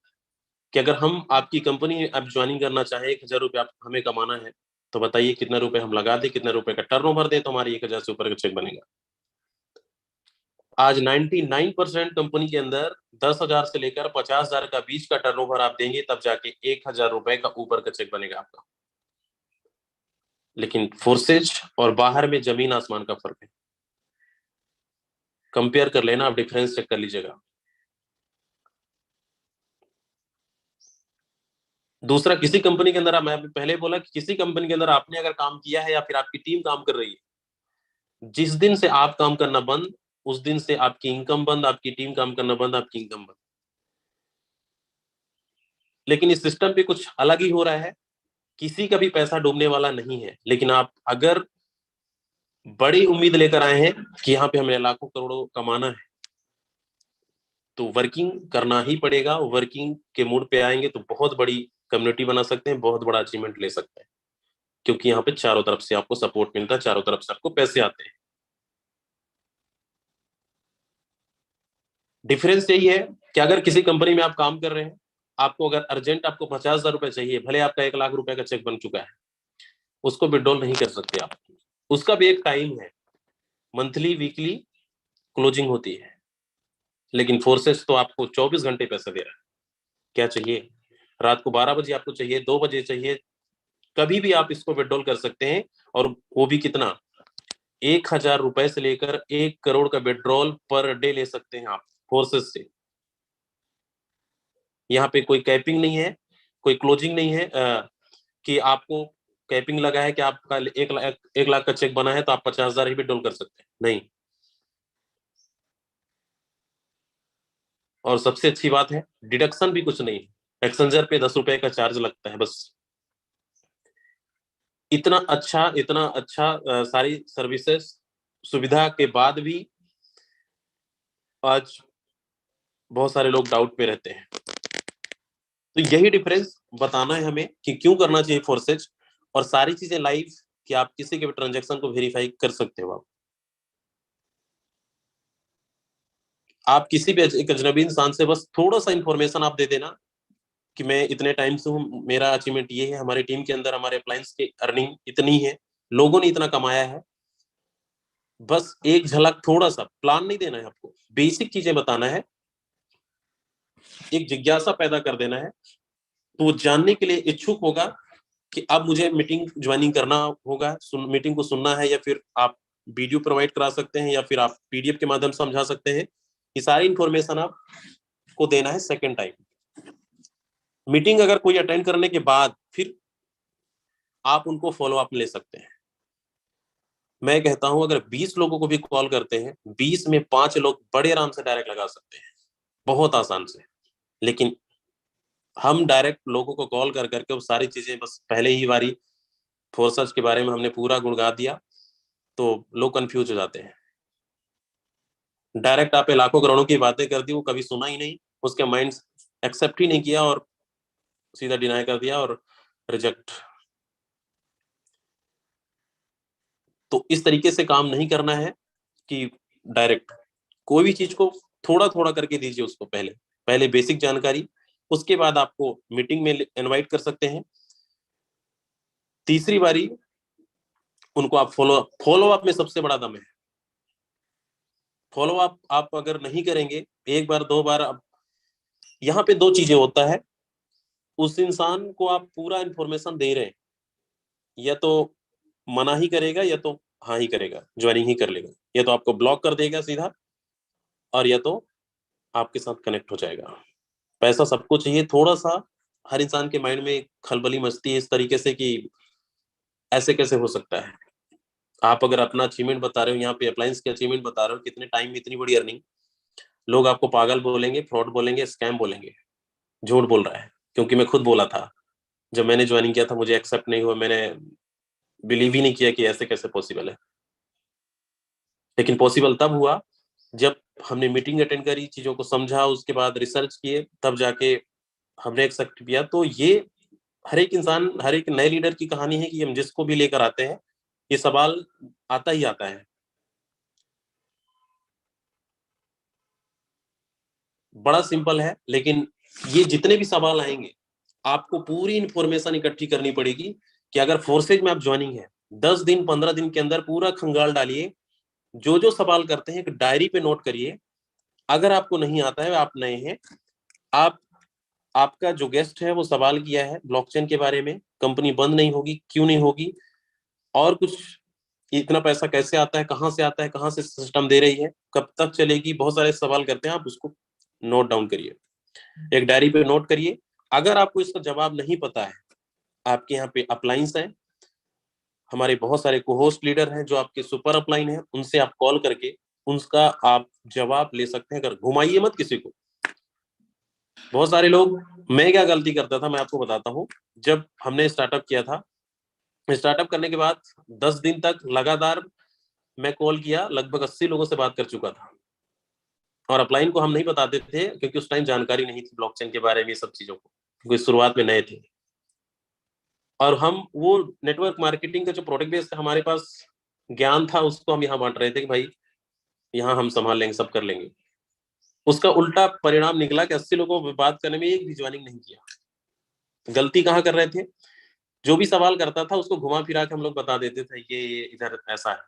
Speaker 2: कि अगर हम आपकी कंपनी आप ज्वाइनिंग करना चाहें, 1,000 रुपये आप हमें कमाना है, तो बताइए कितना रुपए हम लगा दें, कितने रुपए का टर्नओवर दें तो हमारी 1,000 से ऊपर का चेक बनेगा। आज 99% कंपनी के अंदर 10,000 से लेकर 50,000 का बीच का टर्नओवर आप देंगे, तब जाके 1,000 रुपए का ऊपर का चेक बनेगा आपका। लेकिन फोर्सेज और बाहर में जमीन आसमान का फर्क है। कंपेयर कर लेना, आप डिफरेंस चेक कर लीजिएगा। दूसरा, किसी कंपनी के अंदर, मैं पहले बोला कि किसी कंपनी के अंदर आपने अगर काम किया है या फिर आपकी टीम काम कर रही है, जिस दिन से आप काम करना बंद, उस दिन से आपकी इनकम बंद, आपकी टीम काम करना बंद, आपकी इनकम बंद। लेकिन इस सिस्टम पे कुछ अलग ही हो रहा है, किसी का भी पैसा डूबने वाला नहीं है। लेकिन आप अगर बड़ी उम्मीद लेकर आए हैं कि यहाँ पे हमें लाखों करोड़ों कमाना है, तो वर्किंग करना ही पड़ेगा। वर्किंग के मूड पे आएंगे तो बहुत बड़ी कम्युनिटी बना सकते हैं, बहुत बड़ा अचीवमेंट ले सकते हैं, क्योंकि यहाँ पे चारों तरफ से आपको सपोर्ट मिलता है, चारों तरफ से आपको पैसे आते हैं। डिफरेंस यही है कि अगर किसी कंपनी में आप काम कर रहे हैं, आपको अगर अर्जेंट आपको 50,000 रुपए चाहिए, भले आपका 1 लाख रुपए का चेक बन चुका है, उसको विड्रॉल नहीं कर सकते आप। उसका भी एक टाइम है, मंथली वीकली क्लोजिंग होती है। लेकिन फोर्सेस तो आपको 24 घंटे पैसा दे रहा है। क्या चाहिए? रात को 12 बजे आपको चाहिए, 2 बजे चाहिए, कभी भी आप इसको विड्रॉल कर सकते हैं। और वो भी कितना? 1,000 रुपए से लेकर 1 करोड़ का विड्रॉल पर डे ले सकते हैं आप फोर्सेस से। यहाँ पे कोई कैपिंग नहीं है, कोई क्लोजिंग नहीं है कि आपको कैपिंग लगा है कि आपका 1 लाख का चेक बना है तो आप 50,000 ही विड्रॉल कर सकते हैं, नहीं। और सबसे अच्छी बात है, डिडक्शन भी कुछ नहीं है। एक्सचेंजर पे 10 रुपए का चार्ज लगता है बस। इतना अच्छा सारी सर्विसेज सुविधा के बाद भी आज बहुत सारे लोग डाउट पे रहते हैं। तो यही डिफरेंस बताना है हमें कि क्यों करना चाहिए फोर्सेज, और सारी चीजें लाइव कि आप किसी के भी ट्रांजैक्शन को वेरीफाई कर सकते हो। आप किसी भी एक अजनबी इंसान से बस थोड़ा सा इंफॉर्मेशन आप दे देना कि मैं इतने टाइम से हूँ, मेरा अचीवमेंट ये है, हमारी टीम के अंदर हमारे अप्लायंस की अर्निंग इतनी है, लोगों ने इतना कमाया है। बस एक झलक, थोड़ा सा प्लान नहीं देना है आपको, बेसिक चीजें बताना है, एक जिज्ञासा पैदा कर देना है, तो वो जानने के लिए इच्छुक होगा कि अब मुझे मीटिंग ज्वाइनिंग करना होगा, मीटिंग को सुनना है, या फिर आप वीडियो प्रोवाइड करा सकते हैं, या फिर आप पीडीएफ के माध्यम से समझा सकते हैं। ये सारी इंफॉर्मेशन आपको देना है सेकेंड टाइम। मीटिंग अगर कोई अटेंड करने के बाद फिर आप उनको फॉलो अप ले सकते हैं। मैं कहता हूं अगर 20 लोगों को भी कॉल करते हैं, 20 में 5 लोग बड़े आराम से डायरेक्ट लगा सकते हैं, बहुत आसान से। लेकिन हम डायरेक्ट लोगों को कॉल कर करके वो सारी चीजें बस पहले ही बारी फोर्सेस के बारे में हमने पूरा गुणगा दिया, तो लोग कंफ्यूज हो जाते हैं। डायरेक्ट आप पे लाखों करोड़ों की बातें कर दी, वो कभी सुना ही नहीं, उसके माइंड एक्सेप्ट ही नहीं किया और सीधा डिनाई कर दिया और रिजेक्ट। तो इस तरीके से काम नहीं करना है कि डायरेक्ट कोई भी चीज को थोड़ा थोड़ा करके दीजिए उसको, पहले बेसिक जानकारी, उसके बाद आपको मीटिंग में इनवाइट कर सकते हैं। तीसरी बारी उनको आप फॉलो अप में सबसे बड़ा दम है। फॉलो अप आप अगर नहीं करेंगे, एक बार दो बार, अब यहाँ पे दो चीजें होता है, उस इंसान को आप पूरा इंफॉर्मेशन दे रहे हैं, या तो मना ही करेगा या तो हाँ ही करेगा, ज्वाइनिंग ही कर लेगा, या तो आपको ब्लॉक कर देगा सीधा, और या तो आपके साथ कनेक्ट हो जाएगा। पैसा सबको चाहिए, थोड़ा सा हर इंसान के माइंड में खलबली मचती है इस तरीके से कि ऐसे कैसे हो सकता है। आप अगर अपना अचीवमेंट बता रहे हो, यहाँ पे अप्लायंस के अचीवमेंट बता रहे हो, कितने टाइम में इतनी बड़ी अर्निंग, लोग आपको पागल बोलेंगे, फ्रॉड बोलेंगे, स्कैम बोलेंगे, झूठ बोल रहा है। क्योंकि मैं खुद बोला था, जब मैंने ज्वाइनिंग किया था मुझे एक्सेप्ट नहीं हुआ, मैंने बिलीव ही नहीं किया कि ऐसे कैसे पॉसिबल है। लेकिन पॉसिबल तब हुआ जब हमने मीटिंग अटेंड करी, चीजों को समझा, उसके बाद रिसर्च किए, तब जाके हमने एक्सेप्ट किया। तो ये हर एक इंसान, हर एक नए लीडर की कहानी है कि हम जिसको भी लेकर आते हैं, ये सवाल आता ही आता है। बड़ा सिंपल है, लेकिन ये जितने भी सवाल आएंगे आपको पूरी इंफॉर्मेशन इकट्ठी करनी पड़ेगी कि अगर फोर्सेज में आप ज्वाइनिंग है, 10 दिन 15 दिन के अंदर पूरा खंगाल डालिए, जो जो सवाल करते हैं एक डायरी पे नोट करिए। अगर आपको नहीं आता है, आप नए हैं, आप आपका जो गेस्ट है वो सवाल किया है ब्लॉकचेन के बारे में, कंपनी बंद नहीं होगी, क्यों नहीं होगी, और कुछ, इतना पैसा कैसे आता है, कहाँ से आता है, कहाँ से सिस्टम दे रही है, कब तक चलेगी, बहुत सारे सवाल करते हैं। आप उसको नोट डाउन करिए, एक डायरी पे नोट करिए। अगर आपको इसका जवाब नहीं पता है, आपके यहाँ पे अपलाइंस है, हमारे बहुत सारे को-होस्ट लीडर हैं जो आपके सुपर अपलाइन हैं, उनसे आप कॉल करके उसका आप जवाब ले सकते हैं। अगर घुमाइए मत किसी को। बहुत सारे लोग, मैं क्या गलती करता था मैं आपको बताता हूँ। जब हमने स्टार्टअप किया था, स्टार्टअप करने के बाद 10 दिन तक लगातार मैं कॉल किया, लगभग 80 लोगों से बात कर चुका था। और अपलाइन को हम नहीं बताते थे क्योंकि उस टाइम जानकारी नहीं थी ब्लॉकचेन के बारे में, ये सब चीजों को, क्योंकि शुरुआत में नए थे। और हम वो नेटवर्क मार्केटिंग का जो प्रोडक्ट बेस हमारे पास ज्ञान था, उसको हम यहाँ बांट रहे थे कि भाई यहाँ हम संभाल लेंगे, सब कर लेंगे। उसका उल्टा परिणाम निकला कि 80 लोगों को बात करने में एक भी ज्वाइनिंग नहीं किया। गलती कहाँ कर रहे थे, जो भी सवाल करता था उसको घुमा फिरा के हम लोग बता देते थे ये इधर ऐसा है।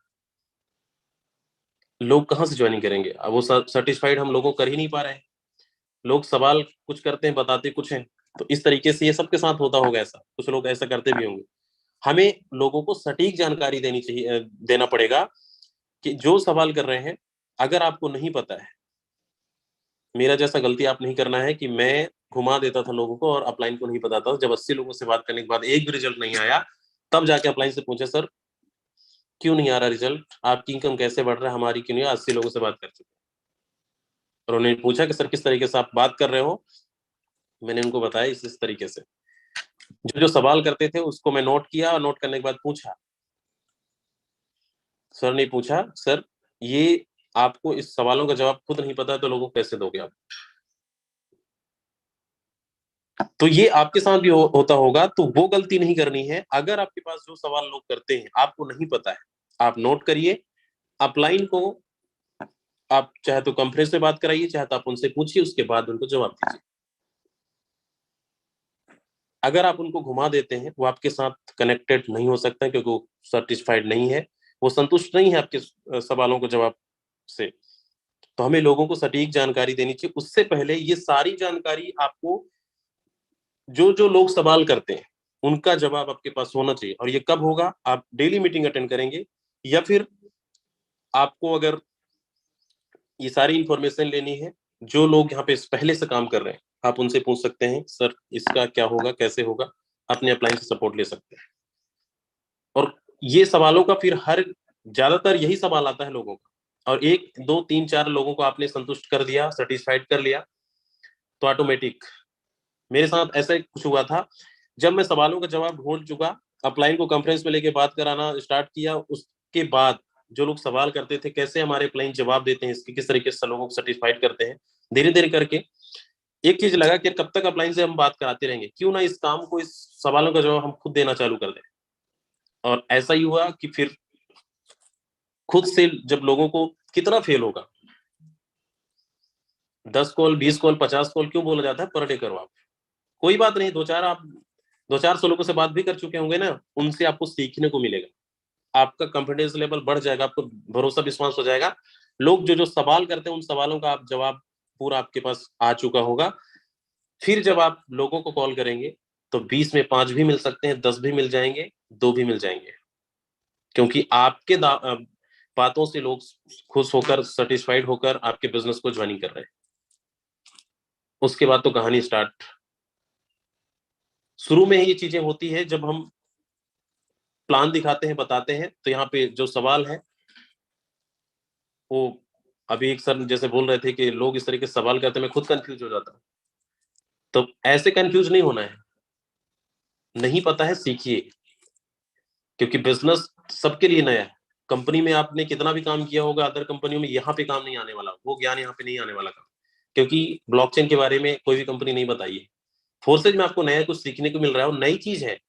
Speaker 2: लोग कहाँ से ज्वाइनिंग करेंगे, अब वो सर्टिफाइड हम लोगों को कर ही नहीं पा रहे हैं। लोग सवाल कुछ करते हैं, बताते कुछ हैं। तो इस तरीके से ये सबके साथ होता होगा, ऐसा कुछ लोग ऐसा करते भी होंगे। हमें लोगों को सटीक जानकारी देनी चाहिए, देना पड़ेगा कि जो सवाल कर रहे हैं, अगर आपको नहीं पता है, मेरा जैसा गलती आप नहीं करना है कि मैं घुमा देता था लोगों को और अपलाइन को नहीं पता था। जब 80 लोगों से बात करने के बाद एक भी रिजल्ट नहीं आया, तब जाके अपलाइन से पूछे सर क्यों नहीं आ रहा रिजल्ट, आपकी इनकम कैसे बढ़ रहा है, हमारी क्यों नहीं, 80 लोगों से बात कर चुके। और उन्होंने पूछा कि सर किस तरीके से आप बात कर रहे हो, मैंने उनको बताया इस तरीके से। जो जो सवाल करते थे उसको मैं नोट किया, और नोट करने के बाद पूछा। सर ने पूछा सर ये आपको इस सवालों का जवाब खुद नहीं पता है तो लोगों को कैसे दोगे आप। तो ये आपके साथ भी होता होगा, तो वो गलती नहीं करनी है। अगर आपके पास जो सवाल लोग करते हैं आपको नहीं पता है, आप नोट करिए, अपलाइन को आप चाहे तो कॉन्फ्रेंस में बात कराइए, चाहे तो आप उनसे पूछिए, उसके बाद उनको जवाब दीजिए। अगर आप उनको घुमा देते हैं, वो आपके साथ कनेक्टेड नहीं हो सकता क्योंकि वो सर्टिफाइड नहीं है, वो संतुष्ट नहीं है आपके सवालों को जवाब से। तो हमें लोगों को सटीक जानकारी देनी चाहिए। उससे पहले ये सारी जानकारी आपको, जो जो लोग सवाल करते हैं उनका जवाब आपके पास होना चाहिए। और ये कब होगा, आप डेली मीटिंग अटेंड करेंगे, या फिर आपको अगर ये सारी इंफॉर्मेशन लेनी है, जो लोग यहाँ पे पहले से काम कर रहे हैं आप उनसे पूछ सकते हैं सर इसका क्या होगा, कैसे होगा, अपने अप्लाइन से सपोर्ट ले सकते हैं। और ये सवालों का फिर हर ज्यादातर यही सवाल आता है लोगों का, और 1 2 3 4 लोगों को आपने संतुष्ट कर दिया, सेटिस्फाइड कर लिया, तो ऑटोमेटिक। मेरे साथ ऐसा कुछ हुआ था, जब मैं सवालों का जवाब ढूंढ चुका, अपलाइन को कॉन्फ्रेंस में लेके बात कराना स्टार्ट किया, उसके बाद जो लोग सवाल करते थे कैसे हमारे क्लाइंट जवाब देते हैं इसके, किस तरीके से लोगों को सेटिस्फाइड करते हैं, धीरे धीरे करके एक चीज लगा कि कब तक अपलाइन से हम बात कराते रहेंगे, क्यों ना इस काम को, इस सवालों का जवाब हम खुद देना चालू कर दें। और ऐसा ही हुआ कि फिर खुद से जब लोगों को कितना फेल होगा, 10 कॉल 20 कॉल 50 कॉल क्यों बोला जाता है, पर डे करो आप, कोई बात नहीं, दो चार सौ लोगों से बात भी कर चुके होंगे ना, उनसे आपको सीखने को मिलेगा, आपका कॉन्फिडेंस लेवल बढ़ जाएगा, आपको भरोसा विश्वास हो जाएगा, लोग जो जो सवाल करते हैं उन सवालों का आप जवाब पूरा आपके पास आ चुका होगा। फिर जब आप लोगों को कॉल करेंगे तो 20 में 5 भी मिल सकते हैं, 10 भी मिल जाएंगे, 2 भी मिल जाएंगे, क्योंकि आपके बातों से लोग खुश होकर सेटिस्फाइड होकर आपके बिजनेस को ज्वाइनिंग कर रहे हैं। उसके बाद तो कहानी स्टार्ट। शुरू में ही ये चीजें होती है, जब हम प्लान दिखाते हैं बताते हैं, तो यहाँ पे जो सवाल है वो अभी एक सर जैसे बोल रहे थे कि लोग इस तरीके से सवाल करते हैं, मैं खुद कंफ्यूज हो जाता हूँ। तो ऐसे कंफ्यूज नहीं होना है, नहीं पता है सीखिए, क्योंकि बिजनेस सबके लिए नया है। कंपनी में आपने कितना भी काम किया होगा अदर कंपनियों में, यहाँ पे काम नहीं आने वाला, वो ज्ञान यहाँ पे नहीं आने वाला काम, क्योंकि ब्लॉकचेन के बारे में कोई भी कंपनी नहीं बताई है। फोर्सेज में आपको नया कुछ सीखने को मिल रहा है और नई चीज है।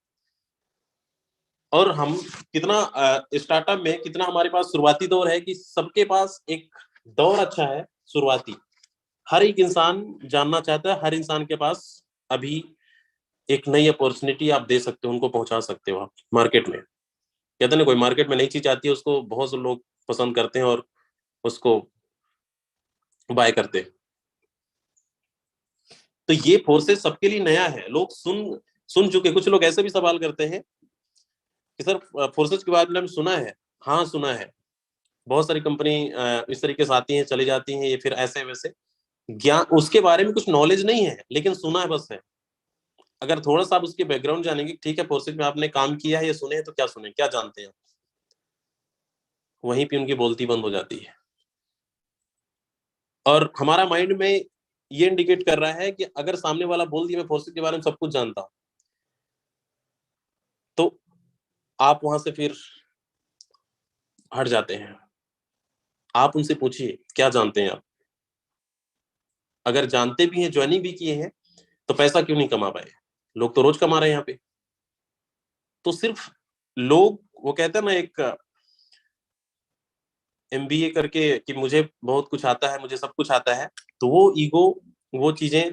Speaker 2: और हम कितना स्टार्टअप में कितना हमारे पास शुरुआती दौर है कि सबके पास एक दौर अच्छा है शुरुआती, हर एक इंसान जानना चाहता है, हर इंसान के पास अभी एक नई अपॉर्चुनिटी आप दे सकते हो, उनको पहुंचा सकते हो आप मार्केट में। कहते हैं ना, कोई मार्केट में नई चीज आती है उसको बहुत से लोग पसंद करते हैं और उसको बाय करते हैं। तो ये फोर्सेस सबके लिए नया है, लोग सुन चुके। कुछ लोग ऐसे भी सवाल करते हैं कि सर फोर्सेस के बारे में सुना है, हाँ सुना है, बहुत सारी कंपनी इस तरीके से आती हैं चली जाती हैं, ये फिर ऐसे वैसे, ज्ञान उसके बारे में कुछ नॉलेज नहीं है, लेकिन सुना है बस है। अगर थोड़ा सा आप उसके बैकग्राउंड जानेंगे, ठीक है फोर्सेस में आपने काम किया है, ये सुने हैं, तो क्या सुने, क्या जानते हैं, वहीं पे उनकी बोलती बंद हो जाती है। और हमारा माइंड में ये इंडिकेट कर रहा है कि अगर सामने वाला बोल दिया मैं फोर्सेस के बारे में सब कुछ जानता हूं, तो आप वहां से फिर हट जाते हैं। आप उनसे पूछिए क्या जानते हैं आप, अगर जानते भी हैं, ज्वाइनिंग भी किए हैं, तो पैसा क्यों नहीं कमा पाए, लोग तो रोज कमा रहे हैं यहाँ पे। तो सिर्फ लोग, वो कहते हैं ना एक MBA करके कि मुझे बहुत कुछ आता है, मुझे सब कुछ आता है, तो वो ईगो, वो चीजें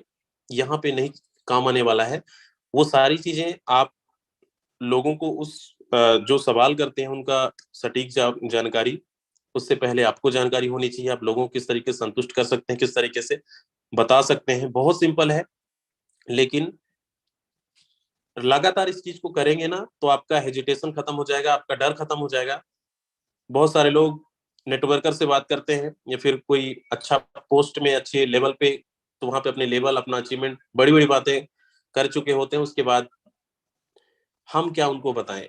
Speaker 2: यहाँ पे नहीं काम आने वाला है। वो सारी चीजें आप लोगों को उस जो सवाल करते हैं उनका सटीक जानकारी, उससे पहले आपको जानकारी होनी चाहिए, आप लोगों को किस तरीके से संतुष्ट कर सकते हैं, किस तरीके से बता सकते हैं। बहुत सिंपल है, लेकिन लगातार इस चीज को करेंगे ना तो आपका हेजिटेशन खत्म हो जाएगा, आपका डर खत्म हो जाएगा। बहुत सारे लोग नेटवर्कर से बात करते हैं या फिर कोई अच्छा पोस्ट में अच्छे लेवल पे, तो वहां पे अपने लेवल, अपना अचीवमेंट, बड़ी बड़ी बातें कर चुके होते हैं, उसके बाद हम क्या उनको बताएं,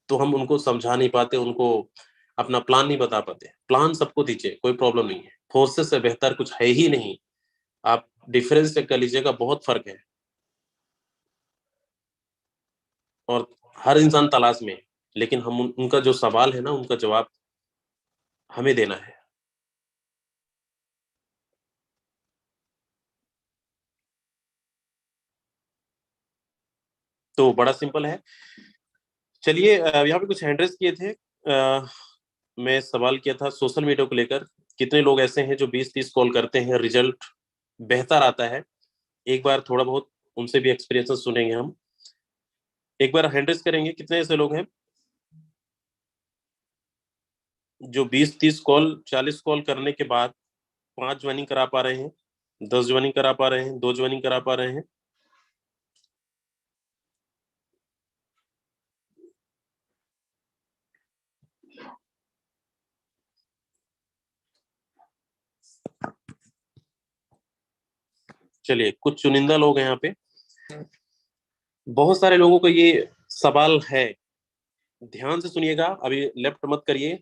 Speaker 2: तो हम उनको समझा नहीं पाते, उनको अपना प्लान नहीं बता पाते। प्लान सबको दीजिए, कोई प्रॉब्लम नहीं है, फोर्सेस से बेहतर कुछ है ही नहीं। आप डिफरेंस चेक कर लीजिएगा, बहुत फर्क है, और हर इंसान तलाश में है। लेकिन हम उनका जो सवाल है ना, उनका जवाब हमें देना है। तो बड़ा सिंपल है। चलिए, यहाँ पे कुछ हैंडरेस किए थे, मैं सवाल किया था सोशल मीडिया को लेकर, कितने लोग ऐसे हैं जो 20-30 कॉल करते हैं, रिजल्ट बेहतर आता है। एक बार थोड़ा बहुत उनसे भी एक्सपीरियंसेस सुनेंगे हम, एक बार हैंडरेस करेंगे, कितने ऐसे लोग हैं जो 20-30 कॉल 40 कॉल करने के बाद 5 ज्वाइनिंग करा पा रहे हैं, 10 ज्वाइनिंग करा पा रहे हैं, 2 ज्वाइनिंग करा पा रहे हैं। चलिए, कुछ चुनिंदा लोग हैं यहाँ पे, बहुत सारे लोगों को ये सवाल है, ध्यान से सुनिएगा, अभी लेफ्ट मत करिए,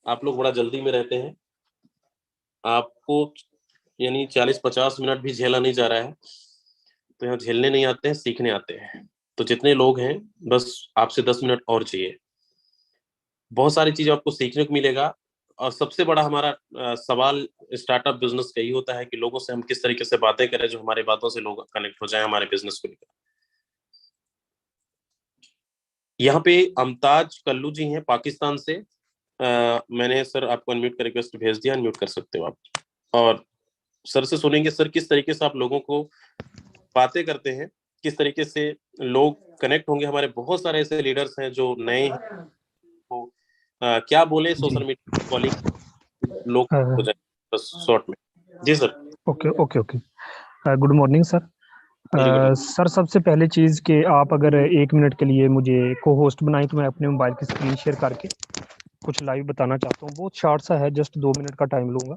Speaker 2: आप लोग बड़ा जल्दी में रहते हैं, आपको यानी 40-50 मिनट भी झेला नहीं जा रहा है। तो यहाँ झेलने नहीं आते हैं, सीखने आते हैं। तो जितने लोग हैं, बस आपसे 10 मिनट और चाहिए। बहुत सारी चीजें आपको सीखने को मिलेगा। और सबसे बड़ा हमारा सवाल स्टार्टअप बिजनेस का ही होता है कि लोगों से हम किस तरीके से बातें करें जो हमारी बातों से लोग कनेक्ट हो जाए हमारे बिजनेस को लेकर। यहाँ पे अमताज कल्लू जी हैं पाकिस्तान से। मैंने सर आपको अनम्यूट कर रिक्वेस्ट भेज दिया, अनम्यूट कर सकते हो आप। और सर से सुनेंगे सर किस तरीके से आप लोगों को बातें करते हैं, किस तरीके से लोग कनेक्ट होंगे। हमारे बहुत सारे ऐसे लीडर्स हैं जो नए हैं, तो क्या बोले सोशल मीडिया कॉलिंग लोग हो जाए बस शॉर्ट में। जी sir.
Speaker 5: Okay okay okay, good morning sir.
Speaker 2: Very good.
Speaker 5: Sir सबसे पहले चीज़ कि आप अगर 1 मिनट के लिए मुझे को होस्ट बनाएं तो मैं अपने मोबाइल की स्क्रीन शेयर करके कुछ लाइव बताना चाहता हूँ। बहुत शॉर्ट सा है, जस्ट 2 मिनट का टाइम लूंगा।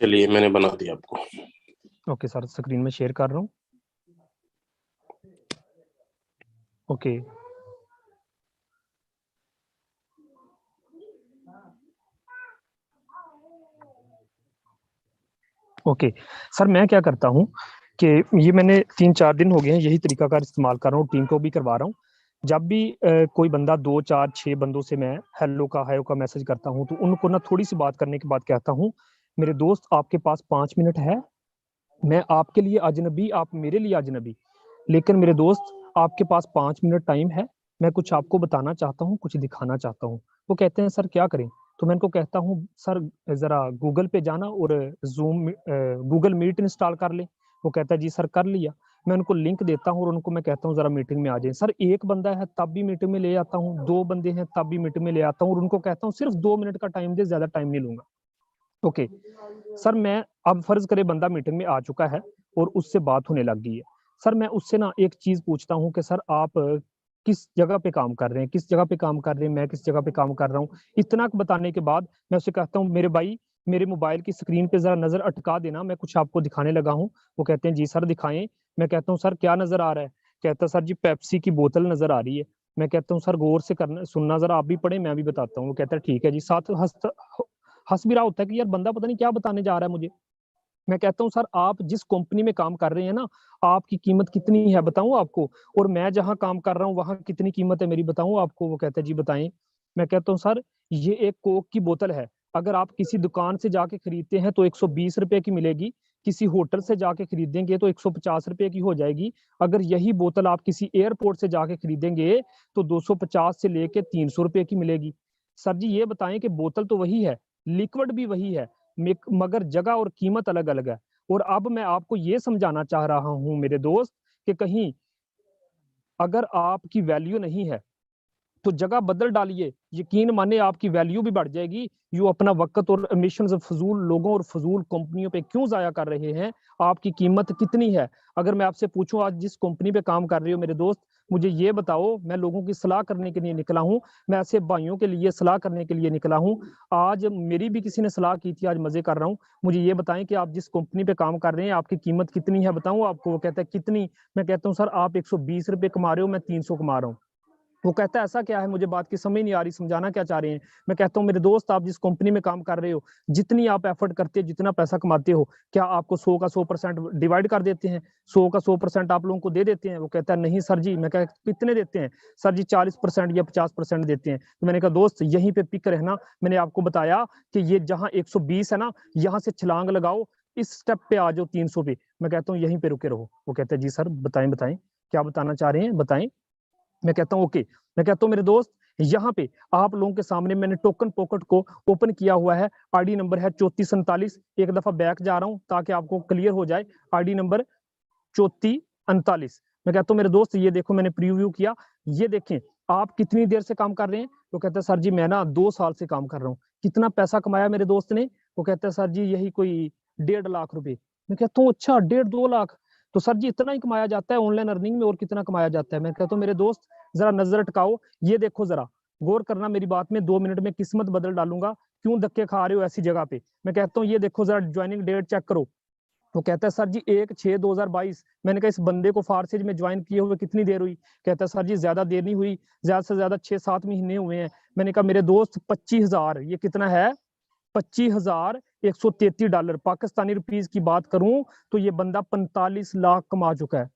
Speaker 2: चलिए मैंने बना दिया आपको।
Speaker 5: ओके सर, स्क्रीन में शेयर कर रहा हूँ। ओके ओके सर, मैं क्या करता हूँ कि ये मैंने 3-4 दिन हो गए हैं यही तरीकाकार इस्तेमाल कर रहा हूँ, टीम को भी करवा रहा हूँ। जब भी कोई बंदा 2, 4, 6 बंदों से मैं हेलो का हाय का मैसेज करता हूँ तो उनको ना थोड़ी सी बात करने के बाद कहता हूँ, मेरे दोस्त आपके पास 5 मिनट है, मैं आपके लिए अजनबी, आप मेरे लिए अजनबी, लेकिन मेरे दोस्त आपके पास 5 मिनट टाइम है, मैं कुछ आपको बताना चाहता हूँ, कुछ दिखाना चाहता हूँ। वो कहते हैं सर क्या करें? तो मैं उनको कहता हूँ सर जरा गूगल पे जाना और जूम गूगल मीट इंस्टॉल कर ले। वो कहता है जी सर कर लिया। मैं उनको लिंक देता हूँ और उनको मैं कहता हूँ जरा मीटिंग में आ जाए। सर एक बंदा है तब भी मीटिंग में ले आता हूँ, 2 बंदे हैं तब भी मीटिंग में ले आता हूँ और उनको कहता हूँ सिर्फ 2 मिनट का टाइम दे, ज्यादा टाइम नहीं लूंगा। ओके सर, मैं अब फर्ज करे बंदा मीटिंग में आ चुका है और उससे बात होने लग गई है। सर मैं उससे ना एक चीज पूछता हूँ कि सर आप किस जगह पे काम कर रहे हैं, किस जगह पे काम कर रहे हैं, मैं किस जगह पे काम कर रहा हूँ। इतना बताने के बाद मैं उससे कहता हूँ मेरे भाई मेरे मोबाइल की स्क्रीन पे जरा नजर अटका देना, मैं कुछ आपको दिखाने लगा हूँ। वो कहते हैं जी सर दिखाएं। मैं कहता हूँ सर क्या नजर आ रहा है? कहता सर जी पेप्सी की बोतल नजर आ रही है। मैं कहता हूँ सर गौर से करना सुनना जरा, आप भी पढ़े मैं भी बताता हूँ। वो कहता है ठीक है जी। साथ हंस भी रहा होता है कि यार बंदा पता नहीं क्या बताने जा रहा है मुझे। मैं कहता हूँ सर आप जिस कंपनी में काम कर रहे हैं ना, आपकी कीमत कितनी है बताऊं आपको, और मैं जहां काम कर रहा हूँ वहां कितनी कीमत है मेरी बताऊं आपको। वो कहता है जी बताएं। मैं कहता हूँ सर ये एक कोक की बोतल है, अगर आप किसी दुकान से जाके खरीदते हैं तो 120 रुपए की मिलेगी, किसी होटल से जाके खरीदेंगे तो 150 रुपए की हो जाएगी, अगर यही बोतल आप किसी एयरपोर्ट से जाके खरीदेंगे तो 250 से लेके 300 रुपए की मिलेगी। सर जी ये बताएं कि बोतल तो वही है, लिक्विड भी वही है, मगर जगह और कीमत अलग अलग है। और अब मैं आपको ये समझाना चाह रहा हूं मेरे दोस्त कि कहीं अगर आपकी वैल्यू नहीं है तो जगह बदल डालिए, यकीन माने आपकी वैल्यू भी बढ़ जाएगी। यू अपना वक्त और एमिशंस फजूल लोगों और फजूल कंपनियों पे क्यों जाया कर रहे हैं? आपकी कीमत कितनी है? अगर मैं आपसे पूछूं आज जिस कंपनी पे काम कर रहे हो मेरे दोस्त, मुझे ये बताओ, मैं लोगों की सलाह करने के लिए निकला हूं, मैं ऐसे भाइयों के लिए सलाह करने के लिए निकला हूं। आज मेरी भी किसी ने सलाह की थी, आज मजे कर रहा हूं। मुझे ये बताएं कि आप जिस कंपनी पे काम कर रहे हैं आपकी कीमत कितनी है बताऊं आपको? वो कहता है कितनी? मैं कहता हूँ सर आप 120 रुपए कमा रहे हो, मैं 300 कमा रहा हूँ। वो कहता है ऐसा क्या है, मुझे बात की समझ नहीं आ रही, समझाना क्या चाह रहे हैं? मैं कहता हूँ मेरे दोस्त आप जिस कंपनी में काम कर रहे हो, जितनी आप एफर्ट करते हो, जितना पैसा कमाते हो, क्या आपको 100 का 100% डिवाइड कर देते हैं? 100 का 100% आप लोगों को दे देते हैं? वो कहता है नहीं सर जी। मैं कहा कितने देते हैं? सर जी 40% या 50% देते हैं। तो मैंने कहा दोस्त यहीं पे पिक रहना, मैंने आपको बताया कि ये जहां 120 है ना, यहाँ से छलांग लगाओ, इस स्टेप पे आ जाओ 300 पे। मैं कहता हूँ यहीं पे रुके रहो। वो कहता है जी सर बताएं बताएं क्या बताना चाह रहे हैं बताएं। मैं कहता हूँ ओके। मैं कहता हूँ मेरे दोस्त यहाँ पे आप लोगों के सामने मैंने टोकन पॉकेट को ओपन किया हुआ है, आईडी नंबर है 3449। एक दफा बैक जा रहा हूँ ताकि आपको क्लियर हो जाए। ID number 3449। मैं कहता हूँ मेरे दोस्त ये देखो मैंने प्रीव्यू किया, ये देखें आप कितनी देर से काम कर रहे हैं? तो कहता है सर जी मैं ना 2 साल से काम कर रहा हूँ। कितना पैसा कमाया मेरे दोस्त ने? वो कहता है सर जी यही कोई 1.5 लाख रुपए। मैं कहता हूँ अच्छा 1.5-2 लाख, तो सर जी इतना ही कमाया जाता है ऑनलाइन अर्निंग में, और कितना कमाया जाता है? मैं कहता हूँ मेरे दोस्त जरा नजर अटकाओ, ये देखो जरा गौर करना मेरी बात में, 2 मिनट में किस्मत बदल डालूंगा, क्यों धक्के खा रहे हो ऐसी जगह पे? मैं कहता हूँ ये देखो जरा ज्वाइनिंग डेट चेक करो। वो कहता है सर जी 1/6/2022। मैंने कहा इस बंदे को फारसी में ज्वाइन किए हुए कितनी देर हुई? कहता है सर जी ज्यादा देर नहीं हुई, ज्यादा से ज्यादा 6-7 महीने हुए हैं। मैंने कहा मेरे दोस्त 25,000, ये कितना है? 25,133 डॉलर, पाकिस्तानी रुपीज की बात करूं तो ये बंदा 45 लाख कमा चुका है।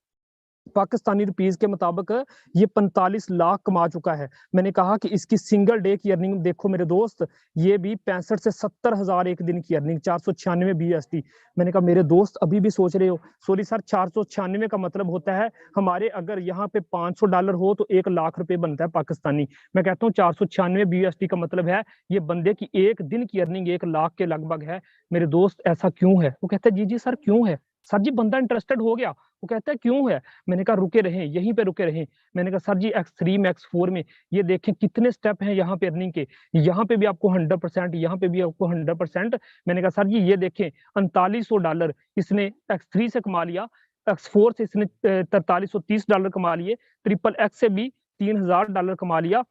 Speaker 5: पाकिस्तानी रुपीज के मुताबिक ये 45 लाख कमा चुका है। मैंने कहा कि इसकी सिंगल डे की अर्निंग देखो मेरे दोस्त, ये भी 65 से 70 हजार एक दिन की अर्निंग, 496 BUSD। मैंने कहा मेरे दोस्त अभी भी सोच रहे हो, सॉरी सर 496 का मतलब होता है हमारे अगर यहाँ पे $500 हो तो 1 लाख रुपए बनता है पाकिस्तानी। मैं कहता हूँ 496 BUSD का मतलब है ये बंदे की एक दिन की अर्निंग 1 लाख के लगभग है। मेरे दोस्त ऐसा क्यों है? वो कहते हैं जी सर क्यों है सर जी, बंदा इंटरेस्टेड हो गया। वो कहता है क्यों है? मैंने कहा रुके रहें, यहीं पे रुके रहें। मैंने कहा सर जी X3 में X4 में ये देखें कितने स्टेप हैं यहाँ पे अर्निंग के, यहाँ पे भी आपको 100%, यहाँ पे भी आपको 100%। मैंने कहा सर जी ये देखें $4500 इसने X3 से कमा लिया, X4 से इसने $4330 कमा लिए, XXX से भी $3000 कमा लिया।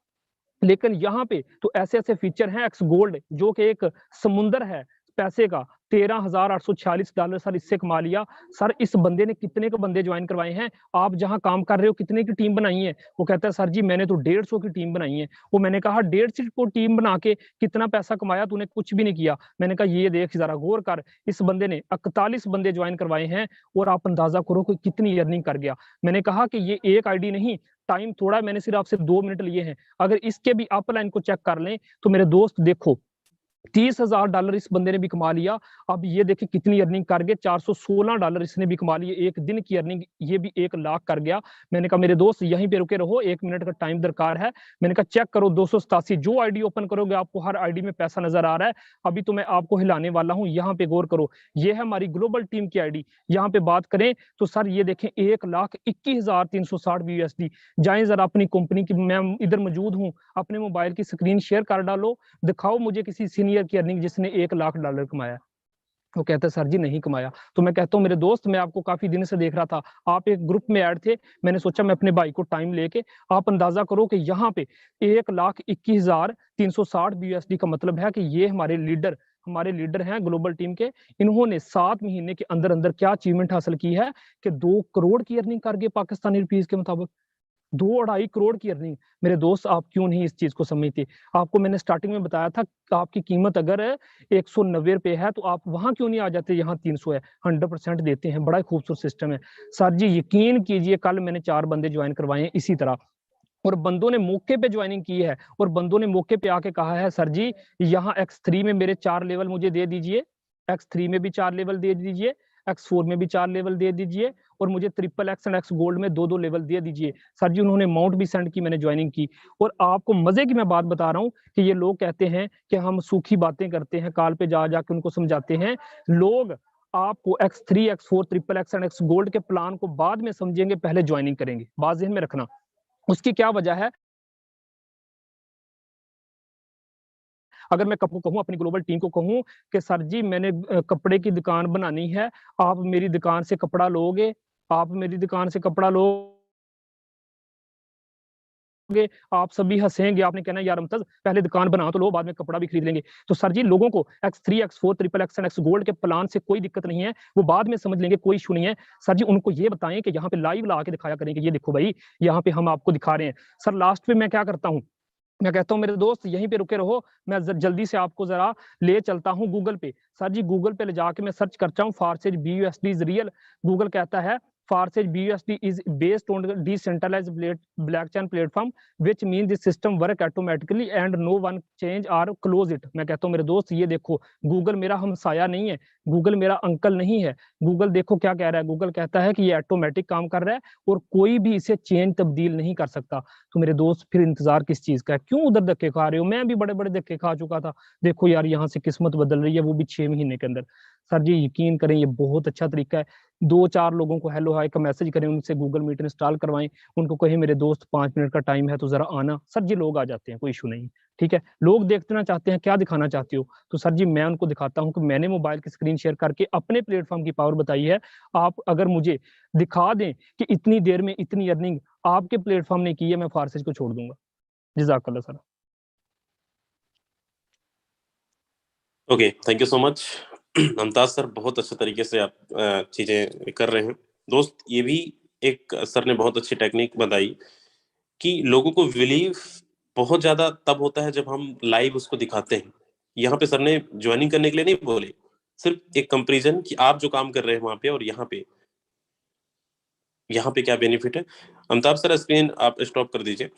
Speaker 5: लेकिन यहाँ पे तो ऐसे ऐसे फीचर हैं, एक्स गोल्ड जो कि एक समुंदर है पैसे का, $13,846 सर इससे कमा लिया। सर इस बंदे ने कितने के बंदे ज्वाइन करवाए हैं? आप जहां काम कर रहे हो कितने की टीम बनाई है? वो कहता है सर जी मैंने तो 150 की टीम बनाई है। वो मैंने कहा 150 को टीम बना के कितना पैसा कमाया? तूने कुछ भी नहीं किया। मैंने कहा ये देख जरा गौर कर, इस बंदे ने 41 बंदे ज्वाइन करवाए हैं और आप अंदाजा करो कि कितनी अर्निंग कर गया। मैंने कहा कि ये एक आईडी नहीं, टाइम थोड़ा, मैंने सिर्फ आपसे 2 मिनट लिए हैं। अगर इसके भी अपलाइन को चेक कर लें तो मेरे दोस्त देखो $30,000 इस बंदे ने भी कमा लिया। अब ये देखिए कितनी अर्निंग कर गए, $416 इसने भी कमा लिए, एक दिन की अर्निंग ये भी 1 लाख कर गया। मैंने कहा मेरे दोस्त यहीं पे रुके रहो, 1 मिनट का टाइम दरकार है। मैंने कहा चेक करो 287 जो आईडी ओपन करोगे आपको हर आईडी में पैसा नजर आ रहा है। अभी तो मैं आपको हिलाने वाला हूँ, यहाँ पे गौर करो, ये है हमारी ग्लोबल टीम की आईडी। यहाँ पे बात करें तो सर ये देखें 1,21,360 BUSD। जाए जरा अपनी कंपनी की, मैं इधर मौजूद हूँ, अपने मोबाइल की स्क्रीन शेयर कर डालो, दिखाओ मुझे किसी सीनियर की अर्निंग जिसने $1 लाख कमाया। वो कहता है सर जी नहीं कमाया। तो मैं कहता हूँ मेरे दोस्त मैं आपको काफी दिन से देख रहा था, आप एक ग्रुप में ऐड थे, मैंने सोचा मैं अपने भाई को टाइम लेके, आप अंदाजा करो कि यहाँ पे 1,21,360 BUSD का मतलब है कि ये हमारे लीडर हैं ग्लोबल टीम के। इन्होंने 7 महीने के अंदर अंदर क्या अचीवमेंट हासिल की है कि 2 करोड़ की अर्निंग कर गए पाकिस्तानी रुपीज के मुताबिक, 2-2.5 करोड़ की अर्निंग। मेरे दोस्त आप क्यों नहीं इस चीज को समझते? आपको मैंने स्टार्टिंग में बताया था आपकी कीमत अगर 190 रुपए है तो आप वहां क्यों नहीं आ जाते, यहाँ 300 है, 100% देते हैं, बड़ा खूबसूरत सिस्टम है। सर जी यकीन कीजिए कल मैंने 4 बंदे ज्वाइन करवाए हैं इसी तरह, और बंदों ने मौके पे ज्वाइनिंग की है, और बंदों ने मौके पे आके कहा है सर जी यहाँ X3 में मेरे 4 लेवल मुझे दे दीजिए, X3 में भी 4 लेवल दे दीजिए, X4 में भी 4 लेवल दे दीजिए, और मुझे XXX एंड X गोल्ड में 2-2 लेवल दे दीजिए। सर जी उन्होंने अमाउंट भी सेंड की, मैंने ज्वाइनिंग की। और आपको मजे की मैं बात बता रहा हूँ कि ये लोग कहते हैं कि हम सूखी बातें करते हैं, कॉल पे जा जाके उनको समझाते हैं। लोग आपको X3, X4, XXX and X gold के प्लान को बाद में समझेंगे, पहले ज्वाइनिंग करेंगे, बात ज़हन में रखना। उसकी क्या वजह है? अगर मैं कहूँ अपनी ग्लोबल टीम को कहूँ कि सर जी मैंने कपड़े की दुकान बनानी है, आप मेरी दुकान से कपड़ा लोगे, आप मेरी दुकान से कपड़ा लोगे, आप सभी हंसेंगे, आपने कहना यार मुमताज पहले दुकान बना तो लो, बाद में कपड़ा भी खरीद लेंगे। तो सर जी लोगों को X3, X4, XXX and X gold के प्लान से कोई दिक्कत नहीं है, वो बाद में समझ लेंगे, कोई इशू नहीं है। सर जी उनको ये बताएं कि यहाँ पे लाइव ला के दिखाया करें कि ये देखो भाई यहाँ पे हम आपको दिखा रहे हैं। सर लास्ट में मैं क्या करता हूँ, मैं कहता हूँ मेरे दोस्त यहीं पे रुके रहो, मैं जल्दी से आपको जरा ले चलता हूँ गूगल पे। सर जी गूगल पे ले जाके मैं सर्च करता हूँ फारसेज BUSD इज रियल। गूगल कहता है Farsight BUSD is based on the decentralized blockchain platform, which means the system work automatically and no one change or close it। मैं कहता हूँ मेरे दोस्त ये देखो, गूगल मेरा हमसाया नहीं है, गूगल मेरा अंकल नहीं है। गूगल देखो क्या कह रहा है, गूगल कहता है कि ये ऑटोमेटिक काम कर रहा है और कोई भी इसे चेंज तब्दील नहीं कर सकता। तो मेरे दोस्त फिर इंतजार किस चीज का है, क्यों उधर धक्के खा रहे हो? मैं भी बड़े बड़े धक्के खा चुका था, देखो यार यहाँ से किस्मत बदल रही है, वो भी 6 महीने के अंदर। सर जी यकीन करें ये बहुत अच्छा तरीका है। 2-4 लोगों को हेलो हाय का मैसेज करें, उनसे गूगल मीट इंस्टॉल करवाएं, उनको कहें मेरे दोस्त 5 मिनट का टाइम है तो जरा आना। सर जी लोग आ जाते हैं, कोई इशू नहीं, ठीक है। लोग देखना चाहते हैं, क्या दिखाना चाहते हो? तो सर जी मैं उनको दिखाता हूँ कि मैंने मोबाइल की स्क्रीन शेयर करके अपने प्लेटफॉर्म की पावर बताई है। आप अगर मुझे दिखा दें कि इतनी देर में इतनी अर्निंग आपके प्लेटफॉर्म ने की है, मैं फारसेज को छोड़ दूंगा। जज़ाकल्लाह sir.
Speaker 2: Okay, thank you so much Mumtaz sir, बहुत अच्छे तरीके से आप चीजें कर रहे हैं। दोस्त ये भी एक सर ने बहुत अच्छी टेक्निक बताई कि लोगों को बिलीव बहुत ज्यादा तब होता है जब हम लाइव उसको दिखाते हैं। यहाँ पे सर ने ज्वाइनिंग करने के लिए नहीं बोले, सिर्फ एक कंपैरिजन कि आप जो काम कर रहे हैं वहां पे और यहाँ पे, यहाँ पे क्या बेनिफिट है। अमिताभ सर स्क्रीन आप स्टॉप कर दीजिए।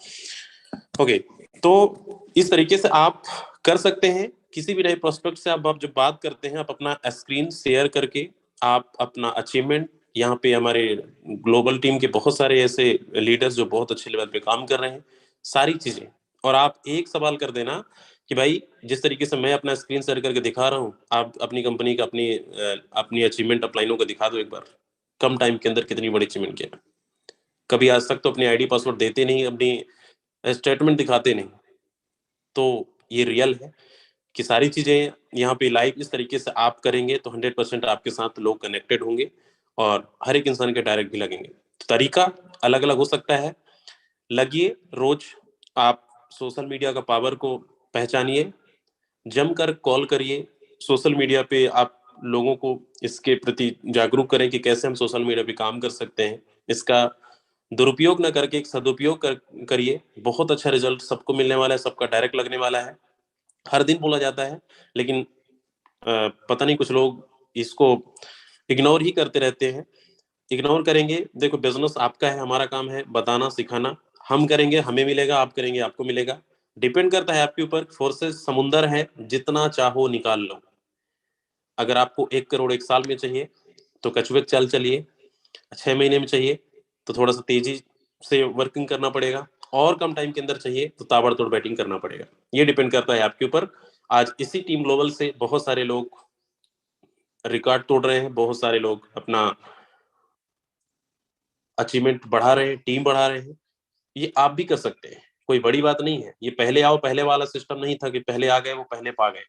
Speaker 2: ओके, तो इस तरीके से आप कर सकते हैं। किसी भी नए प्रोस्पेक्ट से आप जब बात करते हैं, आप अपना स्क्रीन शेयर करके आप अपना अचीवमेंट, यहाँ पे हमारे ग्लोबल टीम के बहुत सारे ऐसे लीडर्स जो बहुत अच्छे लेवल पे काम कर रहे हैं, सारी चीजें, और आप एक सवाल कर देना कि भाई जिस तरीके से मैं अपना स्क्रीन शेयर करके दिखा रहा हूँ, आप अपनी कंपनी का अपनी अचीवमेंट अपलाइनों को दिखा दो एक बार, कम टाइम के अंदर कितनी बड़ी अचीवमेंट किया। कभी आज तक तो अपनी आईडी पासवर्ड देते नहीं, अपनी स्टेटमेंट दिखाते नहीं। तो ये रियल है कि सारी चीजें यहाँ पे लाइव इस तरीके से आप करेंगे तो 100% आपके साथ लोग कनेक्टेड होंगे और हर एक इंसान के डायरेक्ट भी लगेंगे। तो तरीका अलग अलग हो सकता है, लगिए रोज, आप सोशल मीडिया का पावर को पहचानिए, जमकर कॉल करिए सोशल मीडिया पे, आप लोगों को इसके प्रति जागरूक करें कि कैसे हम सोशल मीडिया पे काम कर सकते हैं। इसका दुरुपयोग ना करके एक सदुपयोग करिए, बहुत अच्छा रिजल्ट सबको मिलने वाला है, सबका डायरेक्ट लगने वाला है। हर दिन बोला जाता है, लेकिन पता नहीं कुछ लोग इसको इग्नोर ही करते रहते हैं। इग्नोर करेंगे, देखो बिजनेस आपका है, हमारा काम है बताना सिखाना, हम करेंगे हमें मिलेगा, आप करेंगे आपको मिलेगा। डिपेंड करता है आपके ऊपर। फोर्सेस समुंदर है, जितना चाहो निकाल लो। अगर आपको 1 करोड़ 1 साल में चाहिए तो कछुए चाल चलिए, 6 महीने में चाहिए तो थोड़ा सा तेजी से वर्किंग करना पड़ेगा, और कम टाइम के अंदर चाहिए तो ताबड़तोड़ बैटिंग करना पड़ेगा। ये डिपेंड करता है आपके ऊपर। आज इसी टीम ग्लोबल से बहुत सारे लोग रिकॉर्ड तोड़ रहे हैं, बहुत सारे लोग अपना अचीवमेंट बढ़ा रहे हैं, टीम बढ़ा रहे हैं। ये आप भी कर सकते हैं, कोई बड़ी बात नहीं है। ये पहले आओ पहले वाला सिस्टम नहीं था कि पहले आ गए वो पहले पा गए।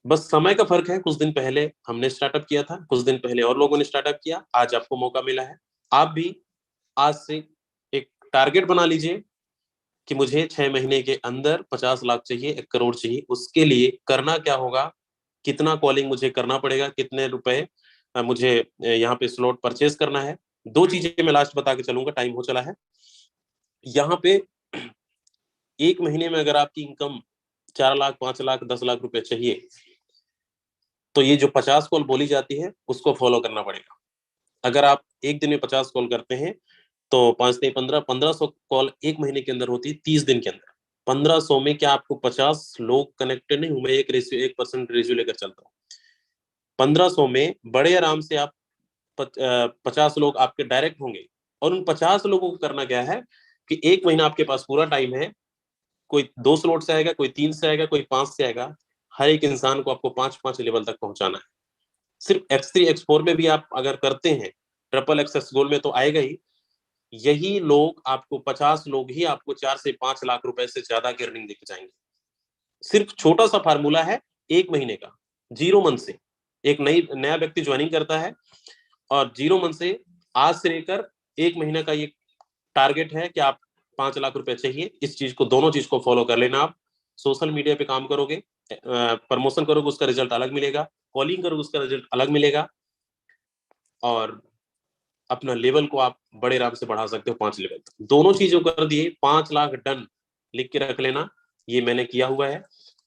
Speaker 2: बस समय का फर्क है। कुछ दिन पहले हमने स्टार्टअप किया था, कुछ दिन पहले और लोगों ने स्टार्टअप किया, आज आपको मौका मिला है। आप भी आज से एक टारगेट बना लीजिए कि मुझे 6 महीने के अंदर 50 लाख चाहिए, 1 करोड़ चाहिए। उसके लिए करना क्या होगा, कितना कॉलिंग मुझे करना पड़ेगा, कितने रुपए मुझे यहाँ पे स्लॉट परचेज करना है। 2 चीजें मैं लास्ट बता के चलूंगा, टाइम हो चला है। यहाँ पे 1 महीने में अगर आपकी इनकम 4 लाख 5 लाख 10 लाख रुपए चाहिए, तो ये जो 50 कॉल बोली जाती है उसको फॉलो करना पड़ेगा। अगर आप एक दिन में 50 कॉल करते हैं तो 5 नहीं 1500 कॉल 1 महीने के अंदर होती है, 30 दिन के अंदर। 1500 में क्या आपको 50 लोग कनेक्टेड नहीं हूं मैं, 1% रेशियो लेकर चलता हूँ। 1500 में बड़े आराम से आप 50 लोग आपके डायरेक्ट होंगे। और उन 50 लोगों को करना क्या है कि 1 महीना आपके पास पूरा टाइम है। कोई 2 स्लॉट से आएगा, कोई 3 से आएगा, कोई 5 से आएगा। हर एक इंसान को आपको 5-5 लेवल तक पहुंचाना है। सिर्फ X3 X4 में भी आप अगर करते हैं, ट्रिपल एक्सेस गोल में तो आएगा ही। यही लोग आपको 50 लोग ही आपको 4 से 5 लाख रुपए से ज्यादा की अर्निंग देके जाएंगे। सिर्फ छोटा सा फार्मूला है 1 महीने का, 0 मन से। एक नया व्यक्ति ज्वाइनिंग करता है और 0 मन से आज से लेकर 1 महीना का ये टारगेट है कि आप 5 लाख रुपए चाहिए। इस चीज को, दोनों चीज को फॉलो कर लेना। आप सोशल मीडिया पे काम करोगे, प्रमोशन करोगे, उसका रिजल्ट अलग मिलेगा। कॉलिंग करोगे, उसका रिजल्ट अलग मिलेगा। और अपना लेवल को आप बड़े आराम से बढ़ा सकते हो 5 लेवल तक। दोनों चीजों कर दिए, 5 लाख डन, लिख के रख लेना। ये मैंने किया हुआ है,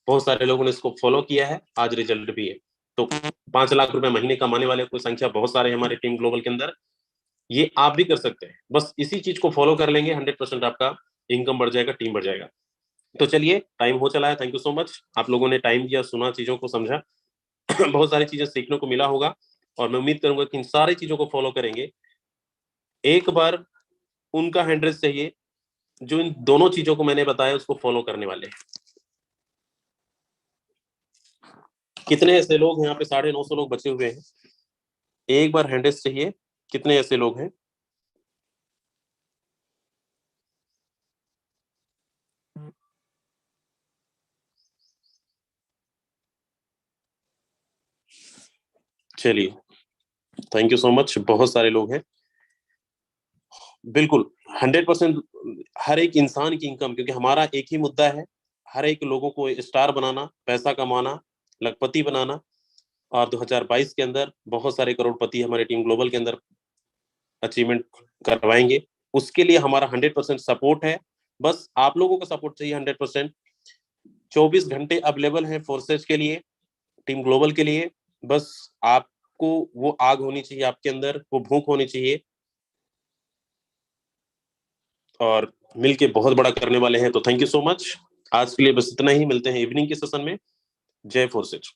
Speaker 2: बहुत सारे लोगों ने इसको फॉलो किया है, आज रिजल्ट भी है। तो 5 लाख रुपए महीने कमाने वाले को संख्या बहुत सारे हमारे टीम ग्लोबल के अंदर। ये आप भी कर सकते हैं, बस इसी चीज को फॉलो कर लेंगे, 100% आपका इनकम बढ़ जाएगा, टीम बढ़ जाएगा। तो चलिए, टाइम हो चला है। थैंक यू सो मच, आप लोगों ने टाइम दिया, सुना, चीजों को समझा। बहुत सारी चीजें सीखने को मिला होगा और मैं उम्मीद करूंगा कि इन सारी चीजों को फॉलो करेंगे। एक बार उनका हैंड्रेस चाहिए जो इन दोनों चीजों को मैंने बताया उसको फॉलो करने वाले हैं। कितने ऐसे लोग हैं यहाँ पे? 950 लोग बचे हुए हैं। एक बार हैंड्रेस चाहिए, कितने ऐसे लोग हैं? चलिए, थैंक यू सो मच, बहुत सारे लोग हैं। बिल्कुल 100% हर एक इंसान की इनकम, क्योंकि हमारा एक ही मुद्दा है, हर एक लोगों को स्टार बनाना, पैसा कमाना, लखपति बनाना। और 2022 के अंदर बहुत सारे करोड़पति हमारे टीम ग्लोबल के अंदर अचीवमेंट करवाएंगे। उसके लिए हमारा 100% सपोर्ट है। बस आप लोगों का सपोर्ट चाहिए 100%। 24 घंटे अवेलेबल है फोर्सेज के लिए, टीम ग्लोबल के लिए। बस आप आपको वो आग होनी चाहिए आपके अंदर, वो भूख होनी चाहिए, और मिलके बहुत बड़ा करने वाले हैं। तो थैंक यू सो मच। आज के लिए बस इतना ही, मिलते हैं इवनिंग के सेशन में। जय फोर्सेज।